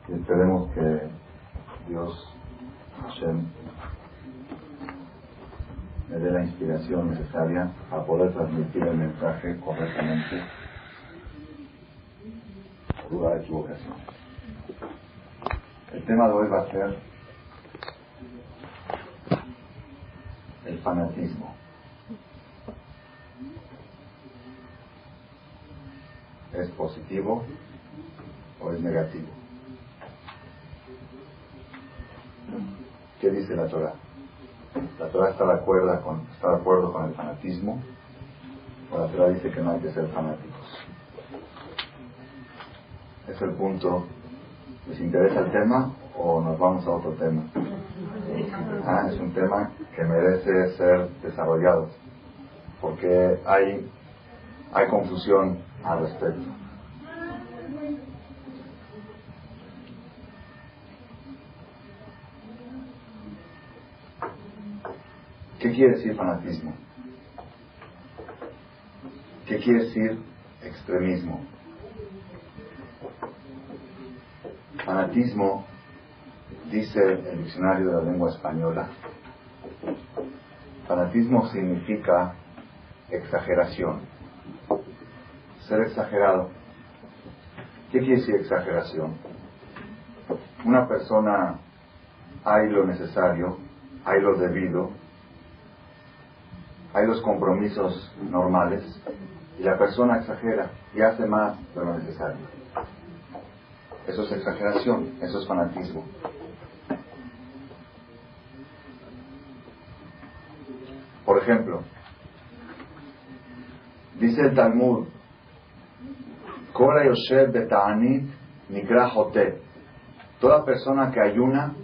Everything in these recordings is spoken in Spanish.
Y esperemos que Dios, Hashem, me dé la inspiración necesaria para poder transmitir el mensaje correctamente por lugar de equivocación. El tema de hoy va a ser el fanatismo. ¿Es positivo o es negativo? ¿Qué dice la Torah? ¿La Torah está de acuerdo con el fanatismo? ¿O la Torah dice que no hay que ser fanáticos? ¿Es el punto? ¿Les interesa el tema o nos vamos a otro tema? Es un tema que merece ser desarrollado porque hay confusión al respecto. ¿Qué quiere decir fanatismo? ¿Qué quiere decir extremismo? Fanatismo, dice el diccionario de la lengua española, fanatismo significa exageración, ser exagerado. ¿Qué quiere decir exageración? Una persona hay lo necesario, hay lo debido, hay los compromisos normales y la persona exagera y hace más de lo necesario. Eso es exageración, eso es fanatismo. Por ejemplo, dice el Talmud, Kora Yoshev Beta'anit Nikra Joté. Toda persona que ayuna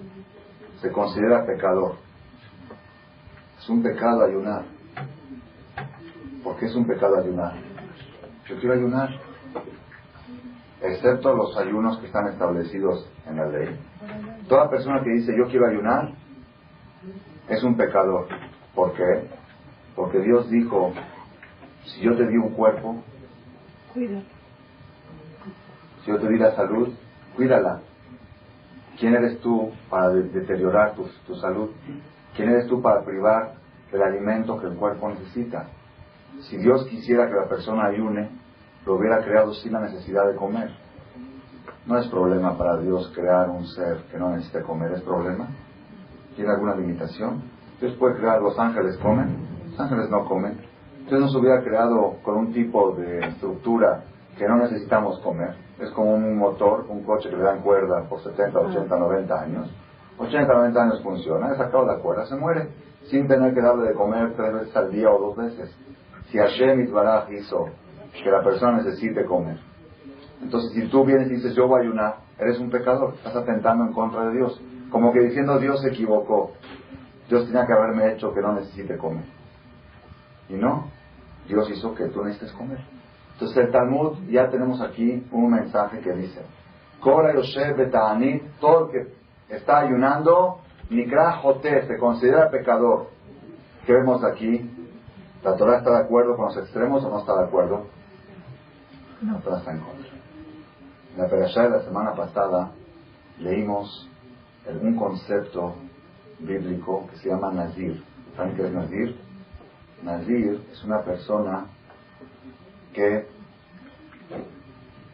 se considera pecador. Es un pecado ayunar. ¿Por qué es un pecado ayunar? Yo quiero ayunar, excepto los ayunos que están establecidos en la ley. Toda persona que dice yo quiero ayunar es un pecador. ¿Por qué? Porque Dios dijo, si yo te di un cuerpo, cuida. Si yo te di la salud, cuídala. ¿Quién eres tú para deteriorar tu salud? ¿Quién eres tú para privar del alimento que el cuerpo necesita? Si Dios quisiera que la persona ayune, lo hubiera creado sin la necesidad de comer. No es problema para Dios crear un ser que no necesite comer, ¿es problema? ¿Tiene alguna limitación? Dios puede crear, los ángeles comen, los ángeles no comen. Dios nos hubiera creado con un tipo de estructura que no necesitamos comer. Es como un motor, un coche que le dan cuerda por 70, 80, 90 años. 80, 90 años funciona, he sacado la cuerda, se muere, sin tener que darle de comer 3 veces al día o 2 veces. Si Hashem Itbaraj hizo que la persona necesite comer, entonces si tú vienes y dices yo voy a ayunar, eres un pecador, estás atentando en contra de Dios, como que diciendo Dios se equivocó, Dios tenía que haberme hecho que no necesite comer, y no, Dios hizo que tú necesites comer. Entonces el Talmud, ya tenemos aquí un mensaje que dice Kora Yoshev Beta'anit, todo el que está ayunando Nikra Joté, se considera pecador. ¿Qué vemos aquí? ¿La Torah está de acuerdo con los extremos o no está de acuerdo? No. La Torah está en contra. En la Perashá de la semana pasada leímos un concepto bíblico que se llama Nazir. ¿Saben qué es Nazir? Nazir es una persona que,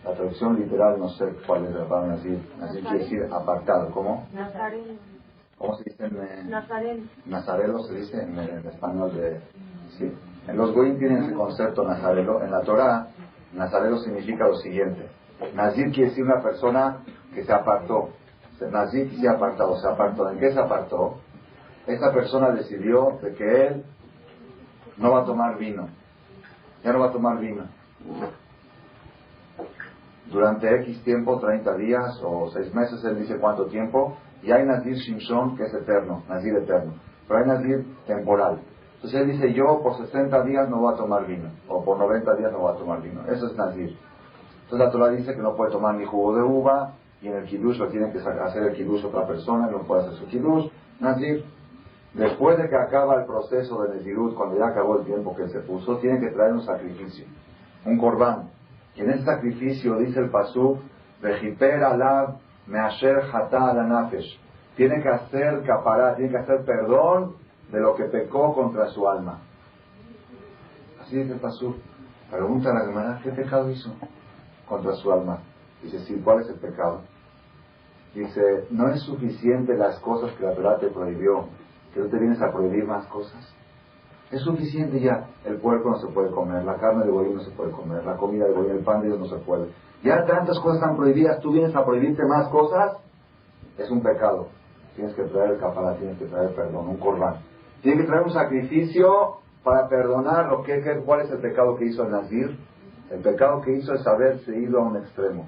la traducción literal no sé cuál es la palabra Nazir. Nazir quiere decir apartado. ¿Cómo? Nazareno. ¿Cómo se dice en Nazareno? Nazarelo se dice en español de... Sí. En los Goim tienen ese concepto nazarelo. En la Torah, nazarelo significa lo siguiente. Nazir quiere decir una persona que se apartó. Nazir se apartó. ¿Se apartó? ¿En qué se apartó? Esa persona decidió de que él no va a tomar vino. Ya no va a tomar vino. Durante X tiempo, 30 días o 6 meses, él dice cuánto tiempo. Y hay Nazir Shimshon, que es eterno, Nazir eterno. Pero hay Nazir temporal. Entonces él dice, yo por 60 días no voy a tomar vino, o por 90 días no voy a tomar vino. Eso es Nazir. Entonces la Torah dice que no puede tomar ni jugo de uva, y en el kiddush lo tiene que hacer el kiddush otra persona, no puede hacer su kiddush. Nazir, después de que acaba el proceso de Nezirut, cuando ya acabó el tiempo que él se puso, tiene que traer un sacrificio, un corbán. Y en ese sacrificio dice el pasuk, Vejiper alab measher hatá ala nafesh. Tiene que hacer capará, tiene que hacer perdón de lo que pecó contra su alma. Así dice el pasú. Pregunta a la Gemara, ¿qué pecado hizo contra su alma? Dice, sí, ¿cuál es el pecado? Dice, no es suficiente las cosas que la Torah te prohibió, que no te vienes a prohibir más cosas. Es suficiente ya. El puerco no se puede comer, la carne de goyim no se puede comer, la comida de goyim, el pan de Dios no se puede. Ya tantas cosas están prohibidas, tú vienes a prohibirte más cosas, es un pecado. Tienes que traer el capará, tienes que traer perdón, un corbán. Tienes que traer un sacrificio para perdonar ¿cuál es el pecado que hizo el Nazir? El pecado que hizo es haberse ido a un extremo.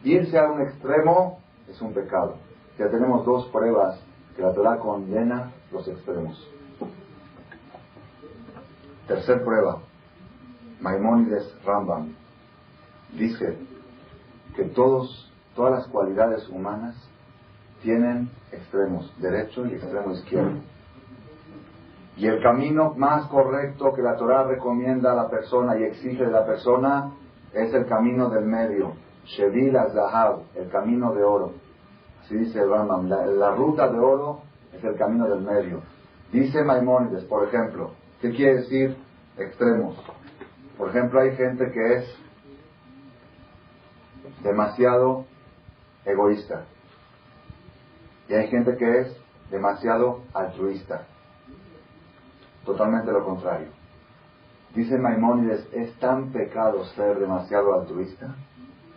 Irse a un extremo es un pecado. Ya tenemos dos pruebas que la Torah condena los extremos. Tercer prueba, Maimónides Rambam dice que todas las cualidades humanas tienen extremos, derecho y extremo izquierdo. Y el camino más correcto que la Torah recomienda a la persona y exige de la persona es el camino del medio, Shevil HaZahav, el camino de oro. Así dice el Rambam, la ruta de oro es el camino del medio. Dice Maimónides, por ejemplo, ¿qué quiere decir extremos? Por ejemplo, hay gente que es demasiado egoísta y hay gente que es demasiado altruista. Totalmente lo contrario. Dice Maimónides, es tan pecado ser demasiado altruista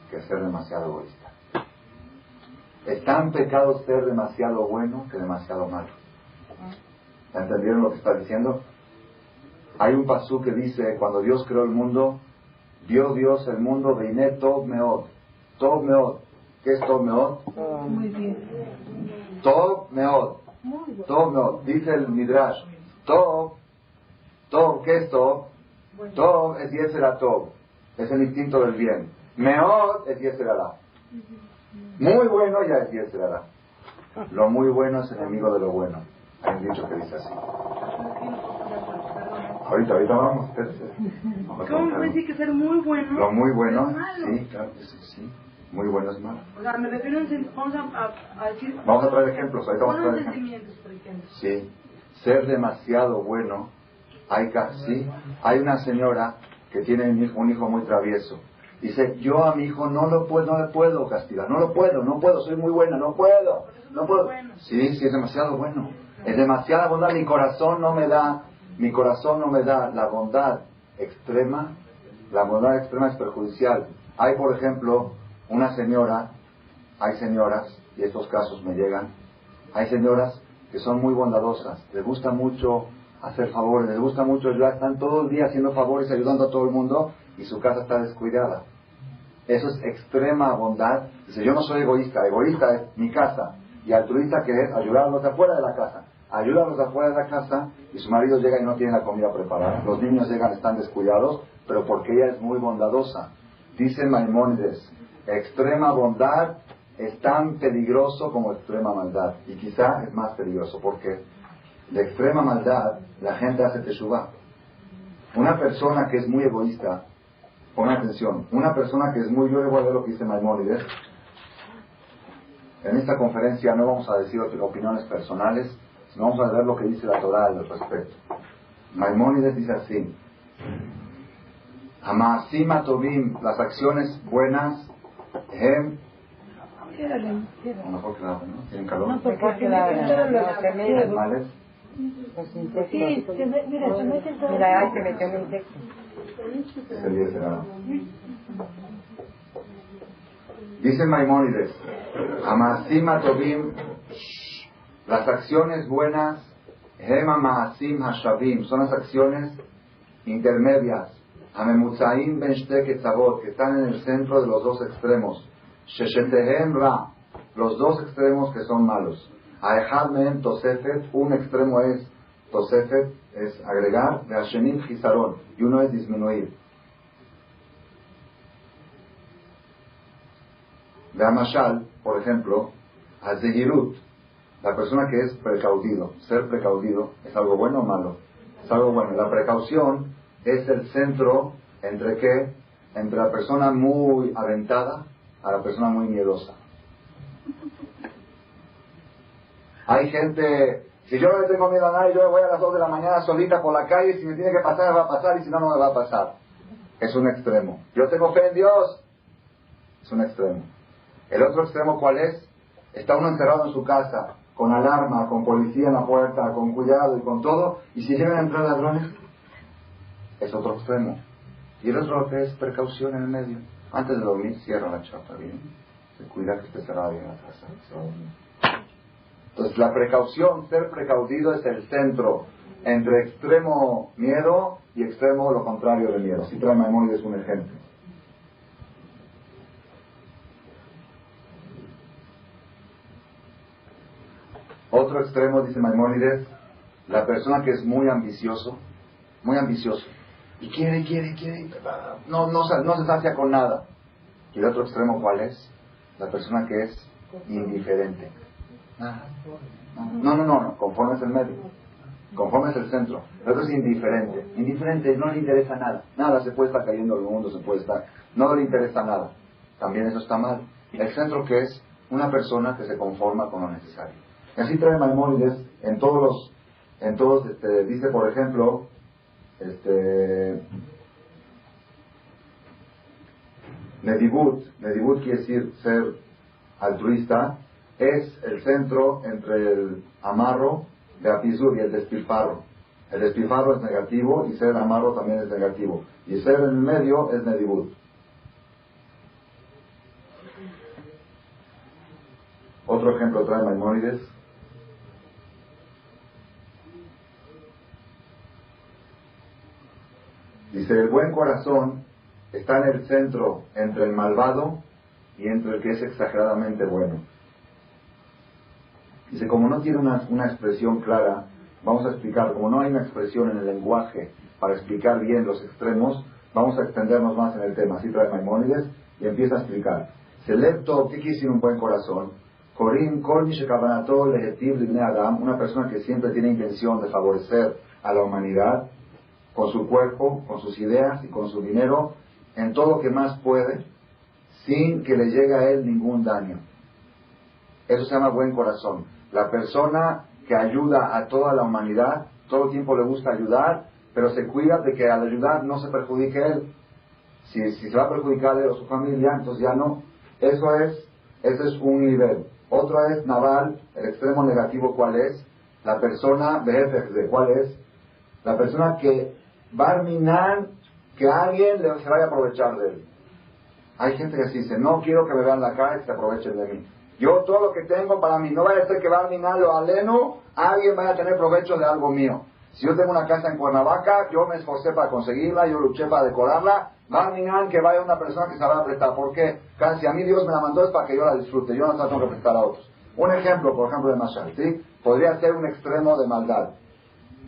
que ser demasiado egoísta. Es tan pecado ser demasiado bueno que demasiado malo. ¿Entendieron lo que está diciendo? Hay un pasú que dice, cuando Dios creó el mundo, vio Dios el mundo de Iné Tov Meod. Tov Meod. ¿Qué es Tov Meod? Muy bien. Tov Meod. Tov Meod. Dice el Midrash. Tov, ¿qué es Tov? Tov es Yetzer HaTov. Es el instinto del bien. Meod es Yetzer Hara. Muy bueno ya es Yetzer Hara. Lo muy bueno es enemigo de lo bueno. Hay un dicho que dice así. Ahorita vamos. ¿Cómo puede decir que ser muy bueno? Lo muy bueno, sí, claro que sí. Muy bueno es malo. O sea, me refiero vamos a decir... Vamos a traer ejemplos. Ahorita vamos a traer sentimientos, por ejemplo. Sí. Ser demasiado bueno, hay una señora que tiene un hijo muy travieso. Dice, yo a mi hijo no le puedo castigar, no puedo, soy muy buena, no puedo. Sí, es demasiado bueno. Es demasiada bondad, mi corazón no me da la bondad extrema. La bondad extrema es perjudicial. Hay, por ejemplo, hay señoras, y estos casos me llegan, hay señoras que son muy bondadosas, les gusta mucho hacer favores, les gusta mucho ayudar, están todo el día haciendo favores, ayudando a todo el mundo, y su casa está descuidada. Eso es extrema bondad. Dice, yo no soy egoísta es mi casa, y altruista que es ayudar a los de afuera de la casa. Ayuda a los de afuera de la casa, y su marido llega y no tiene la comida preparada. Los niños llegan, están descuidados, pero porque ella es muy bondadosa. Dice Maimónides, extrema bondad es tan peligroso como extrema maldad, y quizá es más peligroso, porque de extrema maldad la gente hace teshuvá. Una persona que es muy egoísta, pon atención, una persona que es muy, yo le voy a ver lo que dice Maimónides. En esta conferencia no vamos a decir opiniones personales, sino vamos a ver lo que dice la Torah al respecto. Maimónides dice así, Hamaasim Atovim, las acciones buenas, mejor que la, ¿no? ¿Tienen calor? No, porque los males. Sí, mira, ahí se metió un insecto. Ese día será. Dice Maimónides, Hamaasim Atovim, las acciones buenas, Hema Maasim Hashavim, son las acciones intermedias, Hamemutzaim Ben Shte Ketzavot, que están en el centro de los dos extremos, Sheshetehem Ra, los dos extremos que son malos. Aehad Mehem Tosefet, un extremo es Tosefet, es agregar, de Hashenim Hisaron, y uno es disminuir. De Amashal, por ejemplo, Azehirut, la persona que es precaudido. Ser precaudido, ¿es algo bueno o malo? Es algo bueno. La precaución es el centro entre ¿qué? Entre la persona muy aventada a la persona muy miedosa. Hay gente, si yo no le tengo miedo a nadie, yo voy a las 2 de la mañana solita por la calle, si me tiene que pasar, me va a pasar, y si no, no me va a pasar. Es un extremo. Yo tengo fe en Dios. Es un extremo. El otro extremo, ¿cuál es? Está uno encerrado en su casa, con alarma, con policía en la puerta, con cuidado y con todo, y si llegan a entrar ladrones, es otro extremo. Y el otro que es precaución en el medio. Antes de dormir, cierra la chapa bien. Se cuida que esté cerrada bien la casa. Entonces, la precaución, ser precaudido, es el centro entre extremo miedo y extremo lo contrario de miedo. Así trae Maimónides un ejemplo. Otro extremo, dice Maimónides, la persona que es muy ambicioso, y quiere, no se sacia con nada. Y el otro extremo, ¿cuál es? La persona que es indiferente. No, conforme es el medio, conforme es el centro. El otro es indiferente, no le interesa nada, se puede estar cayendo del mundo, no le interesa nada. También eso está mal. El centro, que es una persona que se conforma con lo necesario. Y así trae Maimónides en todos, dice por ejemplo, Nedibut quiere decir ser altruista, es el centro entre el amarro de Apizur y el despilfarro. El despilfarro es negativo y ser amarro también es negativo. Y ser en el medio es Nedibut. Otro ejemplo trae Maimónides. Dice, el buen corazón está en el centro entre el malvado y entre el que es exageradamente bueno. Dice, como no tiene una expresión clara, vamos a explicar, como no hay una expresión en el lenguaje para explicar bien los extremos, vamos a extendernos más en el tema. Así trae Maimónides y empieza a explicar. Selecto, ¿qué quiere decir un buen corazón? Corim, Kol Mishekavanato Lehetiv Libnei Adam, una persona que siempre tiene intención de favorecer a la humanidad, con su cuerpo, con sus ideas y con su dinero, en todo lo que más puede, sin que le llegue a él ningún daño. Eso se llama buen corazón. La persona que ayuda a toda la humanidad, todo el tiempo le gusta ayudar, pero se cuida de que al ayudar no se perjudique él. Si se va a perjudicar él o su familia, entonces ya no. Ese es un nivel. Otro es Naval, el extremo negativo, ¿cuál es? La persona, ¿cuál es? La persona que va a arminar que alguien se vaya a aprovechar de él. Hay gente que así dice, no quiero que me vean la cara y que se aprovechen de mí. Yo todo lo que tengo para mí, no vaya a ser que va a arminar lo aleno, alguien vaya a tener provecho de algo mío. Si yo tengo una casa en Cuernavaca, yo me esforcé para conseguirla, yo luché para decorarla, va a arminar que vaya una persona que se va a prestar. ¿Por qué? Si a mí Dios me la mandó es para que yo la disfrute, yo no la tengo que prestar a otros. Un ejemplo, por ejemplo, de Mashal, ¿sí? Podría ser un extremo de maldad.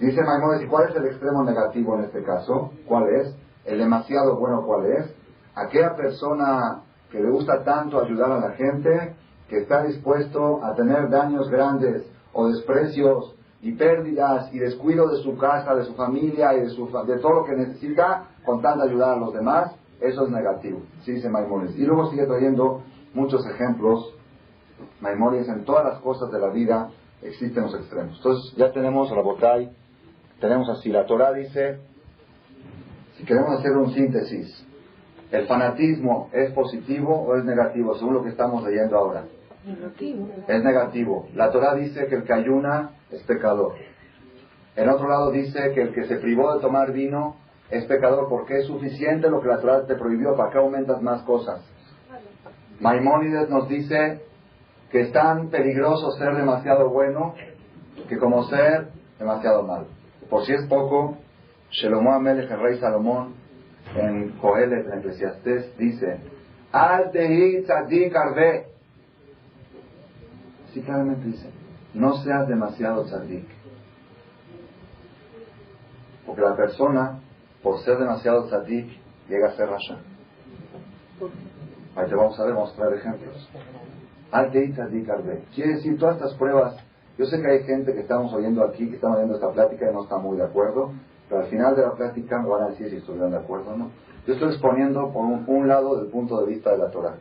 Dice Maimónides, ¿y cuál es el extremo negativo en este caso? ¿Cuál es? El demasiado bueno, ¿cuál es? Aquella persona que le gusta tanto ayudar a la gente, que está dispuesto a tener daños grandes o desprecios y pérdidas y descuido de su casa, de su familia y de todo lo que necesita con tal de ayudar a los demás, eso es negativo, sí dice Maimónides. Y luego sigue trayendo muchos ejemplos. Maimónides, en todas las cosas de la vida existen los extremos. Entonces ya tenemos Rabotay, tenemos así, la Torah dice, si queremos hacer un síntesis, ¿el fanatismo es positivo o es negativo según lo que estamos leyendo ahora? Negativo. Es negativo. La Torah dice que el que ayuna es pecador. En otro lado dice que el que se privó de tomar vino es pecador porque es suficiente lo que la Torah te prohibió, ¿para qué aumentas más cosas? Maimónides nos dice que es tan peligroso ser demasiado bueno que como ser demasiado malo. Por si es poco, Shelomo Amelech, el rey Salomón, en Coelet, en Eclesiastés, dice, Al tehi tzadik arve. Sí, claramente dice, no seas demasiado tzadik. Porque la persona, por ser demasiado tzadik, llega a ser rasha. Ahí te vamos a ver, vamos a traer ejemplos. Al tehi tzadik arve. Quiere decir, todas estas pruebas, yo sé que hay gente que estamos oyendo aquí, que están oyendo esta plática y no está muy de acuerdo, pero al final de la plática me van a decir si estuvieron de acuerdo o no. Yo estoy exponiendo por un lado del punto de vista de la Torah.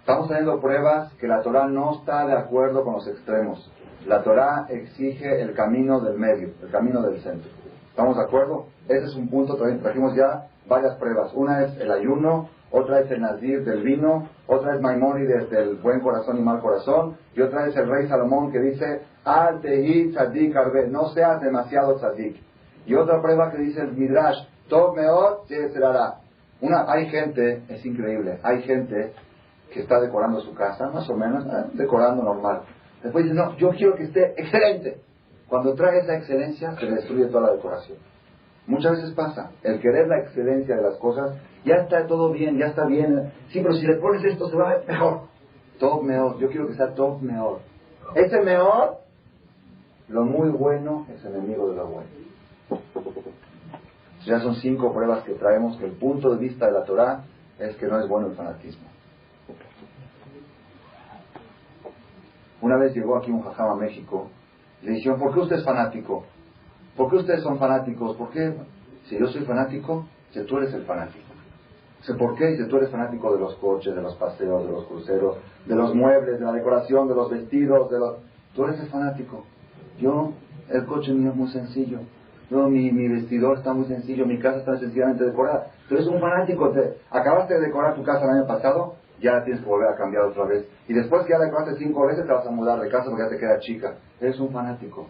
Estamos teniendo pruebas que la Torah no está de acuerdo con los extremos. La Torah exige el camino del medio, el camino del centro. ¿Estamos de acuerdo? Ese es un punto, trajimos ya varias pruebas. Una es el ayuno, otra es el nazir del vino, otra es Maimónides del buen corazón y mal corazón, y otra es el rey Salomón que dice, al tehi tzadik arbe, no seas demasiado tzadik. Y otra prueba que dice el Midrash, tov meot será. Hay gente, es increíble, hay gente que está decorando su casa, más o menos, decorando normal. Después dice, no, yo quiero que esté excelente. Cuando trae esa excelencia, se le destruye toda la decoración. Muchas veces pasa, el querer la excelencia de las cosas, ya está todo bien, ya está bien. Sí, pero si le pones esto, se va a ver mejor. Tov meot, yo quiero que sea tov meot. Ese meot, lo muy bueno es enemigo de lo bueno. Ya son 5 pruebas que traemos, que el punto de vista de la Torah es que no es bueno el fanatismo. Una vez llegó aquí un jajam a México, le dijeron, ¿por qué usted es fanático? ¿Por qué ustedes son fanáticos? ¿Por qué? Si yo soy fanático, si tú eres el fanático. Dice, ¿por qué? Si tú eres fanático de los coches, de los paseos, de los cruceros, de los muebles, de la decoración, de los vestidos, tú eres el fanático. Yo, el coche mío es muy sencillo. Yo, mi vestidor está muy sencillo, mi casa está sencillamente decorada. Tú eres un fanático. Acabaste de decorar tu casa el año pasado, ya la tienes que volver a cambiar otra vez. Y después que ya la decoraste 5 veces, te vas a mudar de casa porque ya te queda chica. Eres un fanático.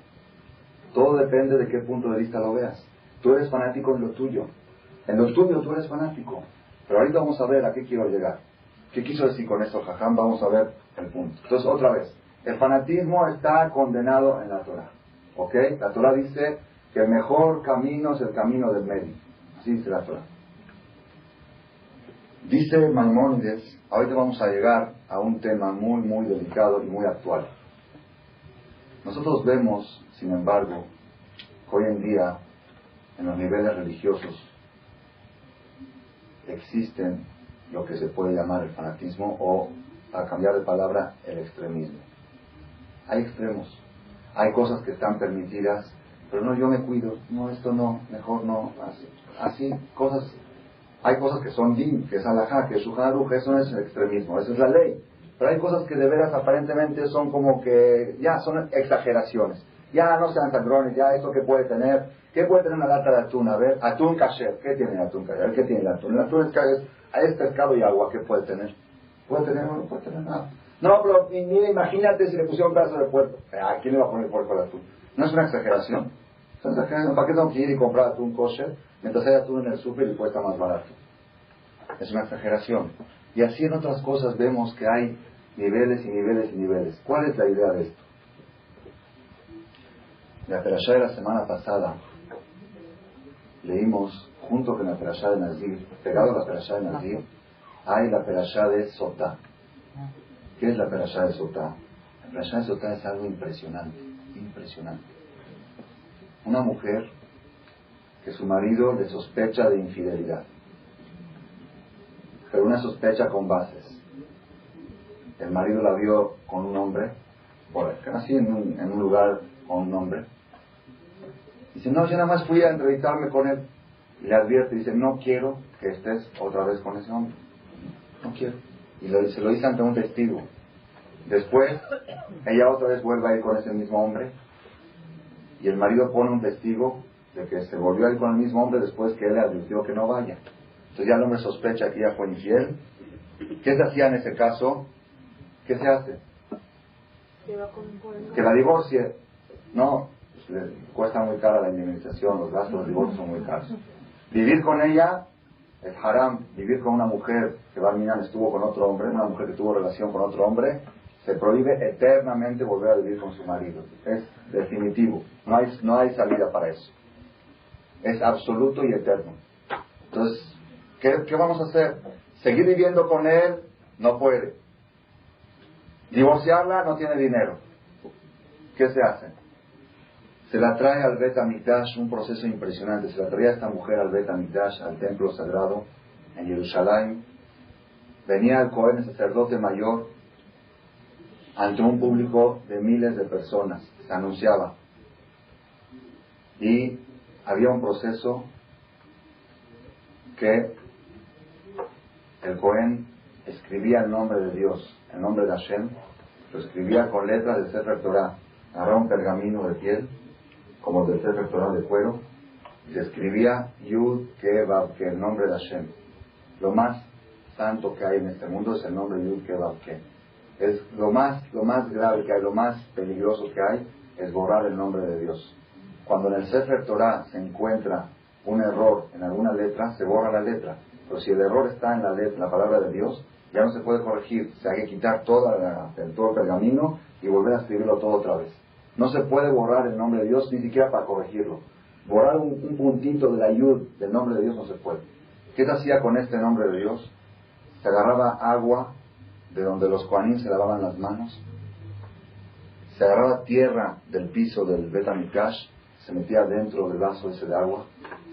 Todo depende de qué punto de vista lo veas. Tú eres fanático en lo tuyo. En lo tuyo tú eres fanático. Pero ahorita vamos a ver a qué quiero llegar. ¿Qué quiso decir con esto, jajam? Vamos a ver el punto. Entonces, otra vez. El fanatismo está condenado en la Torah. ¿Ok? La Torah dice que el mejor camino es el camino del medio. Así dice la Torah. Dice Maimónides, ahorita vamos a llegar a un tema muy, muy delicado y muy actual. Nosotros vemos, sin embargo, hoy en día, en los niveles religiosos, existen lo que se puede llamar el fanatismo o, para cambiar de palabra, el extremismo. Hay extremos. Hay cosas que están permitidas, pero no, yo me cuido, no, esto no, mejor no, así cosas. Hay cosas que son din, que es alajá, que es shuharuj, eso no es el extremismo, eso es la ley. Pero hay cosas que de veras aparentemente son como que, ya son exageraciones. Ya no sean sangrones, ya eso que puede tener. ¿Qué puede tener una lata de atún? A ver, atún kasher. ¿Qué tiene el atún kasher? ¿Qué tiene el atún? El atún es pescado y agua. ¿Qué puede tener? ¿Puede tener o no puede tener nada? No, pero mira, imagínate si le pusieron un pedazo de puerco. ¿A quién le va a poner puerco al atún? ¿No es una exageración? ¿Es una exageración? ¿Para qué tengo que ir y comprar atún kosher mientras hay atún en el súper y cuesta más barato? Es una exageración. Y así en otras cosas vemos que hay niveles y niveles y niveles. ¿Cuál es la idea de esto? La perashá de la semana pasada leímos, junto con la perashá de Nazir, pegado a la perashá de Nazir, hay la perashá de Sotá. ¿Qué es la perashá de Sotá? La perashá de Sotá es algo impresionante, impresionante. Una mujer que su marido le sospecha de infidelidad, pero una sospecha con bases. El marido la vio con un hombre, así en un lugar con un hombre. Dice, no, yo nada más fui a entrevistarme con él. Y le advierte, dice, no quiero que estés otra vez con ese hombre. No quiero. Y se lo dice ante un testigo. Después, ella otra vez vuelve a ir con ese mismo hombre. Y el marido pone un testigo de que se volvió a ir con el mismo hombre después que él le advirtió que no vaya. Entonces ya el hombre sospecha que ella fue infiel. ¿Qué se hacía en ese caso? ¿Qué se hace? Que la divorcie. No, le cuesta muy cara la indemnización, los gastos del divorcio son muy caros. Vivir con ella es haram. Vivir con una mujer que Barminan estuvo con otro hombre, una mujer que tuvo relación con otro hombre, se prohíbe eternamente volver a vivir con su marido. Es definitivo. No hay salida para eso. Es absoluto y eterno. Entonces, ¿qué vamos a hacer? Seguir viviendo con él, no puede. Divorciarla, no tiene dinero. ¿Qué se hace? Se la trae al Bet HaMikdash, un proceso impresionante. Se la traía esta mujer al Bet HaMikdash, al templo sagrado, en Jerusalén. Venía el Cohen, el sacerdote mayor, ante un público de miles de personas. Se anunciaba. Y había un proceso que el Cohen escribía el nombre de Dios, el nombre de Hashem, lo escribía con letras del Sefer Torah. Agarraba un pergamino de piel, como del Sefer Torah de cuero, y se escribía Yud Ke Vav Ke, el nombre de Hashem. Lo más santo que hay en este mundo es el nombre de Yud Ke Vav Ke. Es lo más grave que hay, lo más peligroso que hay, es borrar el nombre de Dios. Cuando en el Sefer Torah se encuentra un error en alguna letra, se borra la letra. Pero si el error está en la letra, la palabra de Dios, ya no se puede corregir. Se hay que quitar todo el pergamino y volver a escribirlo todo otra vez. No se puede borrar el nombre de Dios ni siquiera para corregirlo. Borrar un puntito de la yud del nombre de Dios no se puede. ¿Qué se hacía con este nombre de Dios? Se agarraba agua de donde los kohanim se lavaban las manos, se agarraba tierra del piso del Bet HaMikdash, se metía dentro del vaso ese de agua,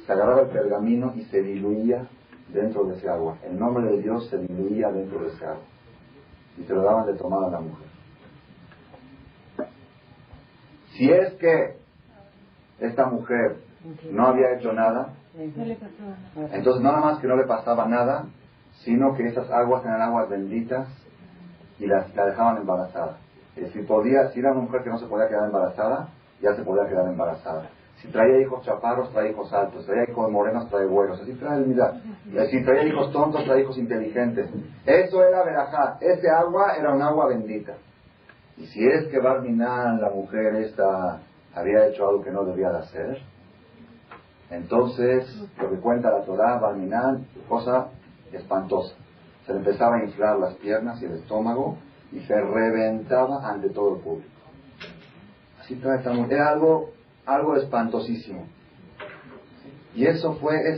se agarraba el pergamino y se diluía dentro de ese agua. El nombre de Dios se diluía dentro de ese agua y se lo daban de tomar a la mujer. Si es que esta mujer no había hecho nada, entonces no nada más que no le pasaba nada, sino que esas aguas eran aguas benditas y la dejaban embarazada. Si era una mujer que no se podía quedar embarazada, ya se podía quedar embarazada. Si traía hijos chaparros, traía hijos altos. Traía hijos morenos, traía güeros. Así trae el milagro. Si traía hijos tontos, traía hijos inteligentes. Eso era verajá. Ese agua era un agua bendita. Y si es que Barminan, la mujer esta, había hecho algo que no debía de hacer, entonces, lo que cuenta la Torá, Barminan, cosa espantosa. Se le empezaba a inflar las piernas y el estómago y se reventaba ante todo el público. Así trae esta mujer. Era algo espantosísimo. Y esa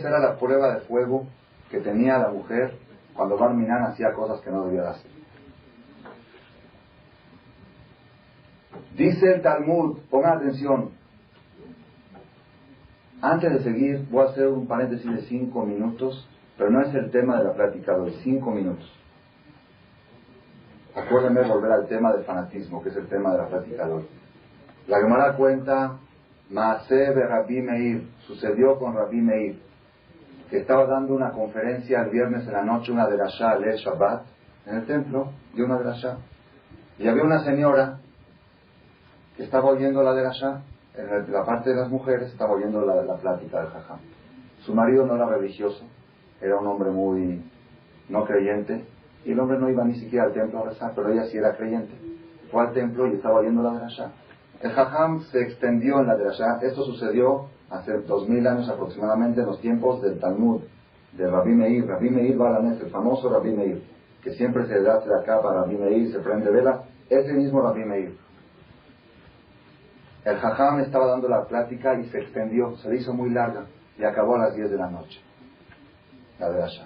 era la prueba de fuego que tenía la mujer cuando Barminan hacía cosas que no debía hacer. Dice el Talmud, pongan atención. Antes de seguir, voy a hacer un paréntesis de 5 minutos, pero no es el tema de la plática de hoy, 5 minutos. Acuérdenme volver al tema del fanatismo, que es el tema de la plática de hoy. La Gemara cuenta, Maaseh be Rabbi Meir, sucedió con Rabbi Meir, que estaba dando una conferencia el viernes en la noche, una derashá, el Shabbat, en el templo, dio una derashá. Y había una señora que estaba oyendo la derashá, en la parte de las mujeres estaba oyendo la plática del jajam. Su marido no era religioso, era un hombre muy no creyente, y el hombre no iba ni siquiera al templo a rezar, pero ella sí era creyente. Fue al templo y estaba oyendo la derashá. El jajam se extendió en la derashá. Esto sucedió hace 2000 años aproximadamente, en los tiempos del Talmud, de Rabbi Meir Balanes, el famoso Rabbi Meir, que siempre se da de acá para Rabbi Meir, se prende vela, ese mismo Rabbi Meir. El jajam estaba dando la plática y se extendió, se le hizo muy larga y acabó a las 10 de la noche. La derashá.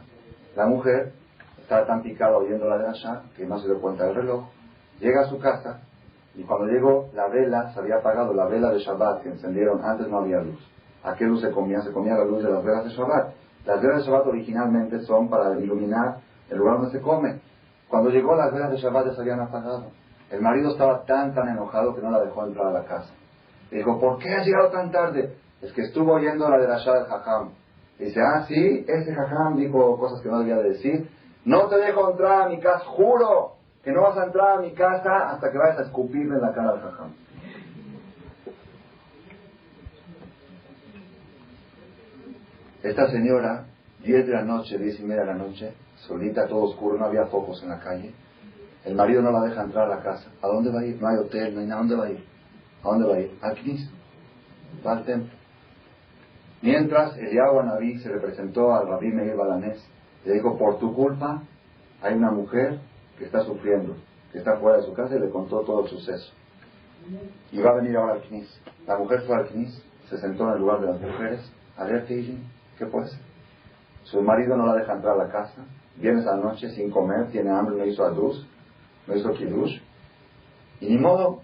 La mujer estaba tan picada oyendo la derashá que no se dio cuenta del reloj. Llega a su casa y cuando llegó la vela, se había apagado la vela de Shabbat que encendieron, antes no había luz. ¿A qué luz se comía? Se comía la luz de las velas de Shabbat. Las velas de Shabbat originalmente son para iluminar el lugar donde se come. Cuando llegó las velas de Shabbat ya se habían apagado. El marido estaba tan enojado que no la dejó entrar a la casa. Le dijo, ¿por qué has llegado tan tarde? Es que estuvo oyendo la derashá del jajam. Dice, sí, ese jajam dijo cosas que no debía de decir. No te dejo entrar a mi casa, juro que no vas a entrar a mi casa hasta que vayas a escupirle en la cara al jajam. Esta señora, 10 de la noche, 10:30 de la noche, solita, todo oscuro, no había focos en la calle. El marido no la deja entrar a la casa. ¿A dónde va a ir? No hay hotel, no hay nada. ¿A dónde va a ir? ¿A dónde va a ir? Al Knis, va al templo. Mientras Eliyahu Anabí se le presentó al Rabbi Meir Balanés, le dijo, por tu culpa hay una mujer que está sufriendo, que está fuera de su casa, y le contó todo el suceso. Y va a venir ahora al Knis. La mujer fue al Knis, se sentó en el lugar de las mujeres, a ver qué puede ser. Su marido no la deja entrar a la casa, viene esa noche sin comer, tiene hambre, no hizo adus, no hizo kiddush, y ni modo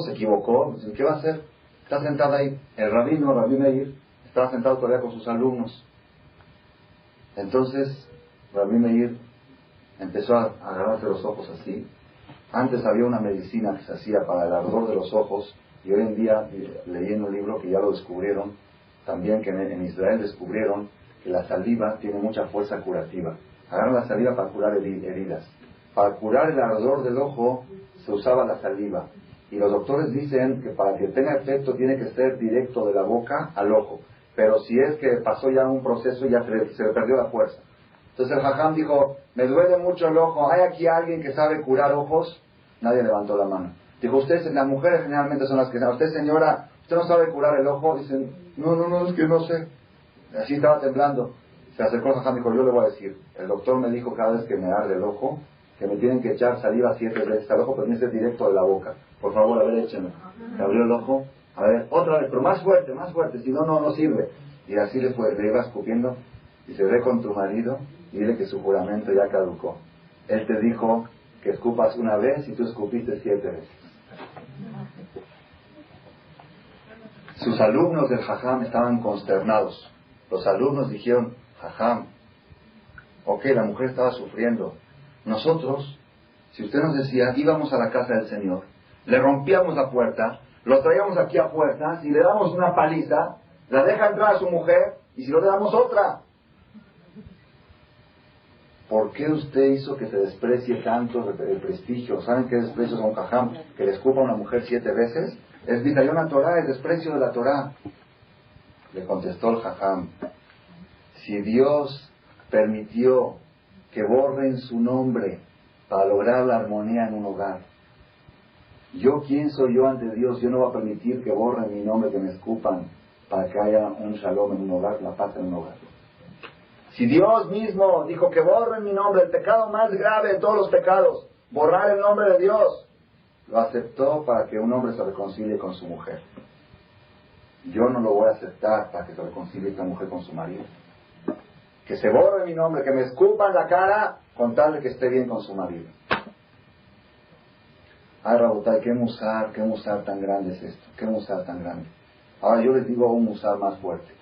se equivocó. ¿Qué va a hacer? Está sentada ahí. El rabino, Rabbi Meir, estaba sentado todavía con sus alumnos. Entonces Rabbi Meir empezó a agarrarse los ojos así. Antes había una medicina que se hacía para el ardor de los ojos, y hoy en día leí en un libro que ya lo descubrieron también, que en Israel descubrieron que la saliva tiene mucha fuerza curativa. Agarran la saliva para curar heridas. Para curar el ardor del ojo se usaba la saliva. Y los doctores dicen que para que tenga efecto tiene que ser directo de la boca al ojo. Pero si es que pasó ya un proceso, ya se le perdió la fuerza. Entonces el jajam dijo, me duele mucho el ojo, ¿hay aquí alguien que sabe curar ojos? Nadie levantó la mano. Dijo, ustedes, las mujeres generalmente son las que saben. Usted, señora, ¿usted no sabe curar el ojo? Dicen, no, es que no sé. Así estaba temblando. Se acercó el jajam y dijo, yo le voy a decir, el doctor me dijo cada vez que me arde el ojo, que me tienen que echar saliva 7 veces al ojo, pero tiene que ser directo de la boca. Por favor, a ver, écheme. Le abrió el ojo, a ver, otra vez, pero más fuerte, si no, no sirve. Y así le iba escupiendo, y se ve con tu marido, y dile que su juramento ya caducó. Él te dijo que escupas una vez y tú escupiste 7 veces. Sus alumnos del jajam estaban consternados. Los alumnos dijeron, jajam, ok, la mujer estaba sufriendo. Nosotros, si usted nos decía, íbamos a la casa del Señor, le rompíamos la puerta, lo traíamos aquí a fuerzas y le damos una paliza, la deja entrar a su mujer y si no le damos otra. ¿Por qué usted hizo que se desprecie tanto el prestigio? ¿Saben qué desprecio es un jajam? Que le escupa a una mujer 7 veces. Es Bitayón Torah, es desprecio de la Torah. Le contestó el jajam, si Dios permitió que borren su nombre para lograr la armonía en un hogar, ¿quién soy yo ante Dios? Yo no voy a permitir que borren mi nombre, que me escupan, para que haya un shalom en un hogar, la paz en un hogar. Si Dios mismo dijo que borren mi nombre, el pecado más grave de todos los pecados, borrar el nombre de Dios, lo aceptó para que un hombre se reconcilie con su mujer. Yo no lo voy a aceptar para que se reconcilie esta mujer con su marido. Que se borre mi nombre, que me escupan la cara, con tal de que esté bien con su marido. Ay, Rabotay, qué musar tan grande es esto, qué musar tan grande. Ahora yo les digo un musar más fuerte.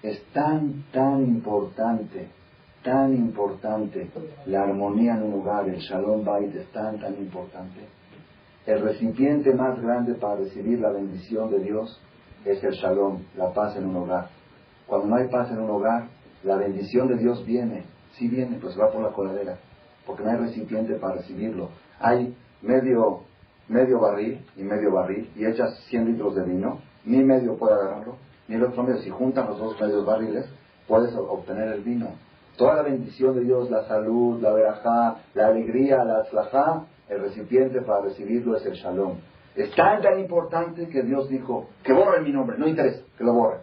Es tan importante la armonía en un hogar, el Shalom Bait es tan importante. El recipiente más grande para recibir la bendición de Dios es el Shalom, la paz en un hogar. Cuando no hay paz en un hogar, la bendición de Dios viene, sí viene, pues va por la coladera, porque no hay recipiente para recibirlo. Hay medio barril y echas 100 litros de vino, ni medio puede agarrarlo, ni el otro medio. Si juntan los dos medios barriles, puedes obtener el vino. Toda la bendición de Dios, la salud, la verajá, la alegría, la atzlajá, el recipiente para recibirlo es el shalom. Es tan importante que Dios dijo, que borren mi nombre, no interesa, que lo borren.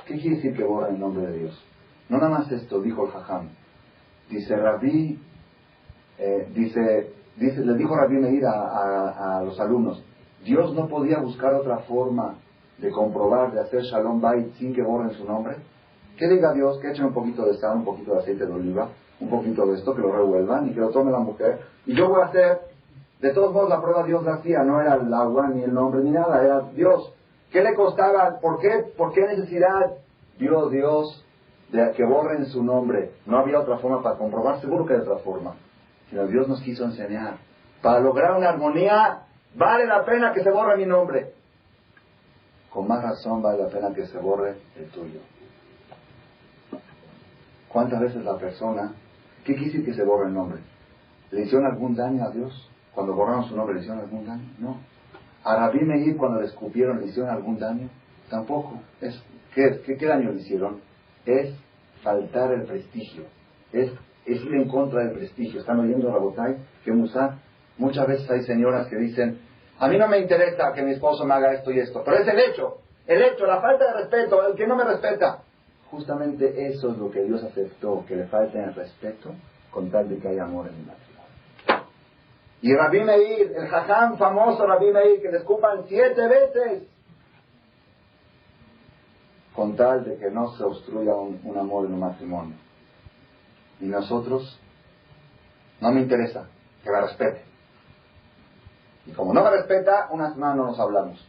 ¿Qué quiere decir que borren el nombre de Dios? No nada más esto, dijo el jajam. Dice Rabí, le dijo Rabí Meir a los alumnos, Dios no podía buscar otra forma de comprobar, de hacer Shalom Bait sin que borren su nombre. Que diga Dios que echen un poquito de sal, un poquito de aceite de oliva, un poquito de esto, que lo revuelvan y que lo tome la mujer. Y yo voy a hacer, de todos modos la prueba Dios la hacía, no era el agua, ni el nombre, ni nada, era Dios. ¿Qué le costaba? ¿Por qué necesidad? Dios de que borren su nombre. No había otra forma para comprobar, seguro que hay otra forma. Sino Dios nos quiso enseñar. Para lograr una armonía, vale la pena que se borre mi nombre. Con más razón vale la pena que se borre el tuyo. ¿Cuántas veces la persona, qué quise que se borre el nombre? ¿Le hicieron algún daño a Dios? Cuando borraron su nombre, ¿le hicieron algún daño? No. A Rabí Meir, cuando le escupieron, ¿le hicieron algún daño? Tampoco. ¿Qué daño le hicieron? Es faltar el prestigio. Es ir en contra del prestigio. ¿Están oyendo, Rabotay? ¿Qué musar? Muchas veces hay señoras que dicen, a mí no me interesa que mi esposo me haga esto y esto, pero es el hecho, la falta de respeto, el que no me respeta. Justamente eso es lo que Dios aceptó, que le falten el respeto, con tal de que haya amor en el matrimonio. Y Rabí Meir, el jajam famoso Rabí Meir, que le escupan 7 veces, con tal de que no se obstruya un amor en un matrimonio. Y nosotros, no me interesa, que me respete. Y como no me respeta, una semana no nos hablamos.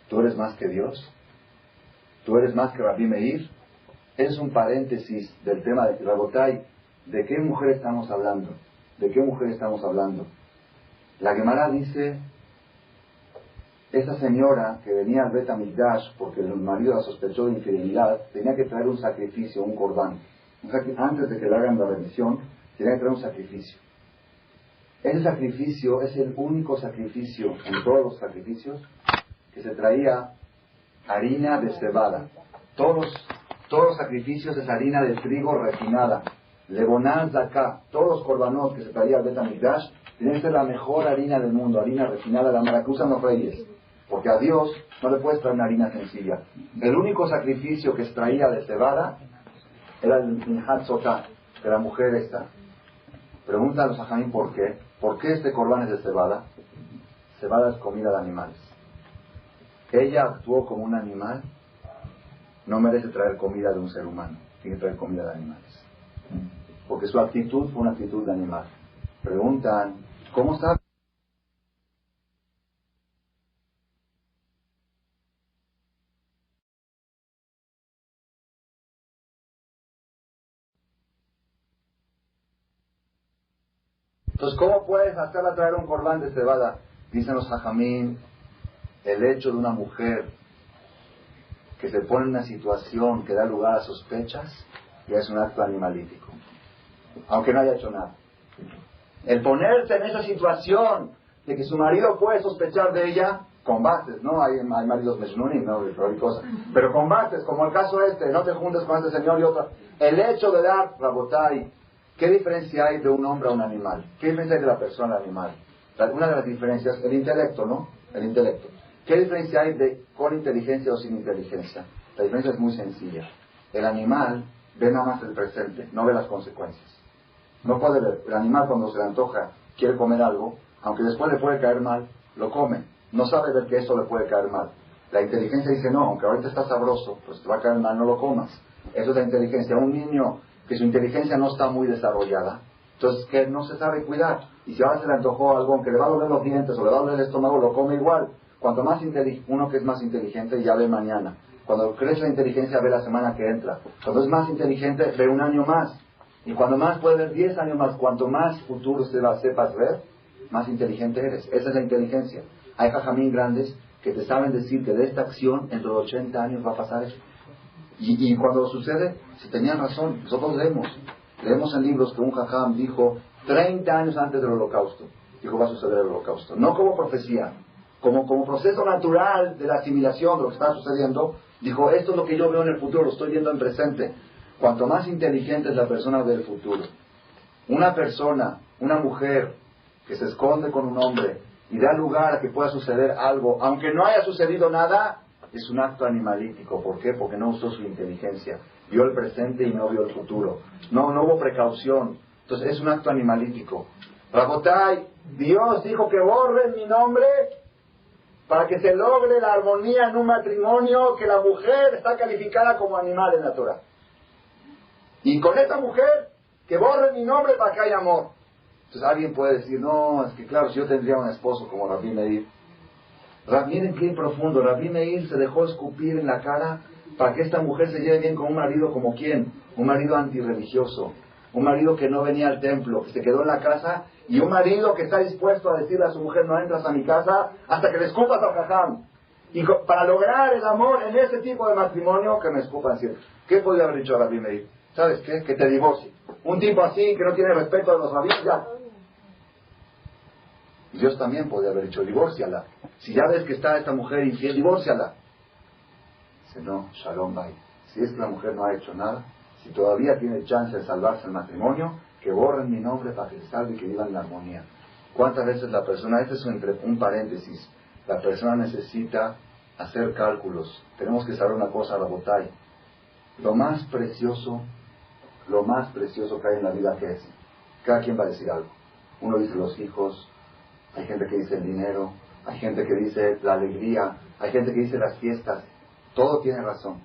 ¿Tú eres más que Dios? ¿Tú eres más que Rabí Meir? Es un paréntesis del tema de Rabotay. ¿De qué mujer estamos hablando? ¿De qué mujer estamos hablando? La Gemara dice, esa señora que venía al Bet HaMikdash porque el marido la sospechó de infidelidad, tenía que traer un sacrificio, un corbán. O sea que antes de que le hagan la remisión, tiene que traer un sacrificio. Ese sacrificio es el único sacrificio en todos los sacrificios que se traía harina de cebada. Todos los sacrificios es harina de trigo refinada. Lebonaz de acá, todos los korbanot que se traía al Bet HaMikdash, tienen que ser la mejor harina del mundo, harina refinada, la que usan los reyes. Porque a Dios no le puedes traer una harina sencilla. El único sacrificio que se traía de cebada era el Minhat Sotá, de la mujer esta. Pregunta a los Ajamín por qué. ¿Por qué este corbán es de cebada? Cebada es comida de animales. Ella actuó como un animal, no merece traer comida de un ser humano, tiene que traer comida de animales. Porque su actitud fue una actitud de animal. Preguntan, ¿cómo sabe? Entonces, ¿cómo puedes hacerla traer un corbán de cebada? Dicen los hajamín, el hecho de una mujer que se pone en una situación que da lugar a sospechas, ya es un acto animalítico, aunque no haya hecho nada. El ponerse en esa situación de que su marido puede sospechar de ella, con bases, ¿no? Hay maridos meshnunim, ¿no? Hay cosas. Pero con bases, como el caso no te juntes con este señor y otra. El hecho de dar, Rabotai, ¿qué diferencia hay de un hombre a un animal? ¿Qué diferencia hay de la persona al animal? Una de las diferencias, el intelecto, ¿no? El intelecto. ¿Qué diferencia hay de con inteligencia o sin inteligencia? La diferencia es muy sencilla. El animal ve nada más el presente, no ve las consecuencias. No puede ver. El animal cuando se le antoja, quiere comer algo, aunque después le puede caer mal, lo come. No sabe ver que eso le puede caer mal. La inteligencia dice, no, aunque ahorita está sabroso, pues te va a caer mal, no lo comas. Eso es la inteligencia. Un niño que su inteligencia no está muy desarrollada, entonces que no se sabe cuidar. Y si ahora se le antojó algo, aunque le va a doler los dientes o le va a doler el estómago, lo come igual. Cuanto más uno que es más inteligente ya ve mañana. Cuando crece la inteligencia ve la semana que entra. Cuando es más inteligente ve un año más. Y cuando más puede ver 10 años más. Cuanto más futuro sepas ver, más inteligente eres. Esa es la inteligencia. Hay jajamín grandes que te saben decir que de esta acción entre los 80 años va a pasar eso. Y cuando sucede, si tenían razón, nosotros leemos en libros que un jajam dijo 30 años antes del holocausto, dijo va a suceder el holocausto. No como profecía, como proceso natural de la asimilación de lo que está sucediendo, dijo esto es lo que yo veo en el futuro, lo estoy viendo en presente. Cuanto más inteligente es la persona del futuro. Una persona, una mujer que se esconde con un hombre y da lugar a que pueda suceder algo, aunque no haya sucedido nada, es un acto animalítico. ¿Por qué? Porque no usó su inteligencia. Vio el presente y no vio el futuro. No hubo precaución. Entonces es un acto animalítico. Rabotai, Dios dijo que borren mi nombre para que se logre la armonía en un matrimonio que la mujer está calificada como animal en la Torah. Y con esta mujer, que borren mi nombre para que haya amor. Entonces alguien puede decir, no, es que claro, si yo tendría un esposo como Rabbi Meir. Miren qué profundo. Rabbi Meir se dejó escupir en la cara para que esta mujer se lleve bien con un marido como quién. Un marido antirreligioso. Un marido que no venía al templo, que se quedó en la casa. Y un marido que está dispuesto a decirle a su mujer, no entras a mi casa hasta que le escupas al jajam. Y para lograr el amor en ese tipo de matrimonio, que me escupan decir, ¿qué podría haber dicho Rabbi Meir? ¿Sabes qué? Que te divorcie. Un tipo así que no tiene respeto de los rabinos, ya. Y Dios también podría haber dicho, divórciala. Si ya ves que está esta mujer infiel, divórciala. Dice, no, shalom bay. Si es que la mujer no ha hecho nada, si todavía tiene chance de salvarse el matrimonio, que borren mi nombre para que se salve y que vivan en la armonía. ¿Cuántas veces la persona, este es un paréntesis, la persona necesita hacer cálculos? Tenemos que saber una cosa, Rabotai. Lo más precioso que hay en la vida, ¿qué es? Cada quien va a decir algo. Uno dice los hijos, hay gente que dice el dinero, hay gente que dice la alegría, hay gente que dice las fiestas. Todo tiene razón.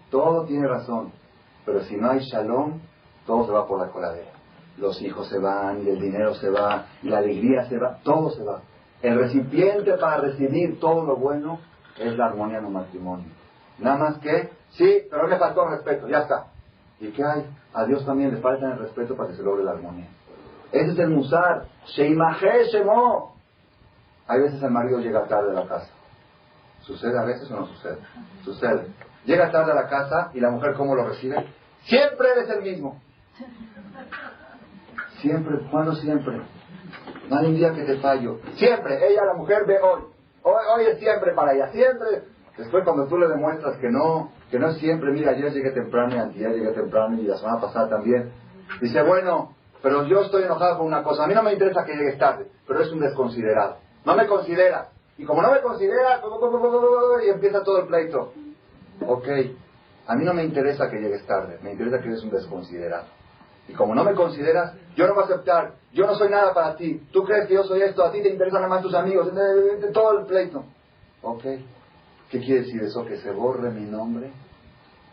Pero si no hay shalom, todo se va por la coladera. Los hijos se van, y el dinero se va, y la alegría se va, todo se va. El recipiente para recibir todo lo bueno es la armonía en un matrimonio. Nada más que, sí, pero le faltó el respeto, ya está. ¿Y qué hay? A Dios también le falta el respeto para que se logre la armonía. Ese es el musar. Sheimaje Shemo. Hay veces el marido llega tarde a la casa. ¿Sucede a veces o no sucede? Sucede. Llega tarde a la casa y la mujer, ¿cómo lo recibe? Siempre eres el mismo. Siempre, ¿cuándo siempre? No hay un día que te fallo. Siempre, ella, la mujer, ve hoy. Hoy es siempre para ella, siempre. Después cuando tú le demuestras que no es siempre, mira, ayer llegué temprano y antier llegué temprano y la semana pasada también. Dice, bueno, pero yo estoy enojado por una cosa. A mí no me interesa que llegues tarde, pero es un desconsiderado. No me considera. Y como no me considera, y empieza todo el pleito. Ok, a mí no me interesa que llegues tarde, me interesa que eres un desconsiderado. Y como no me consideras, yo no voy a aceptar, yo no soy nada para ti. Tú crees que yo soy esto, a ti te interesan nada más tus amigos, todo el pleito. Ok, ¿qué quiere decir eso? Que se borre mi nombre,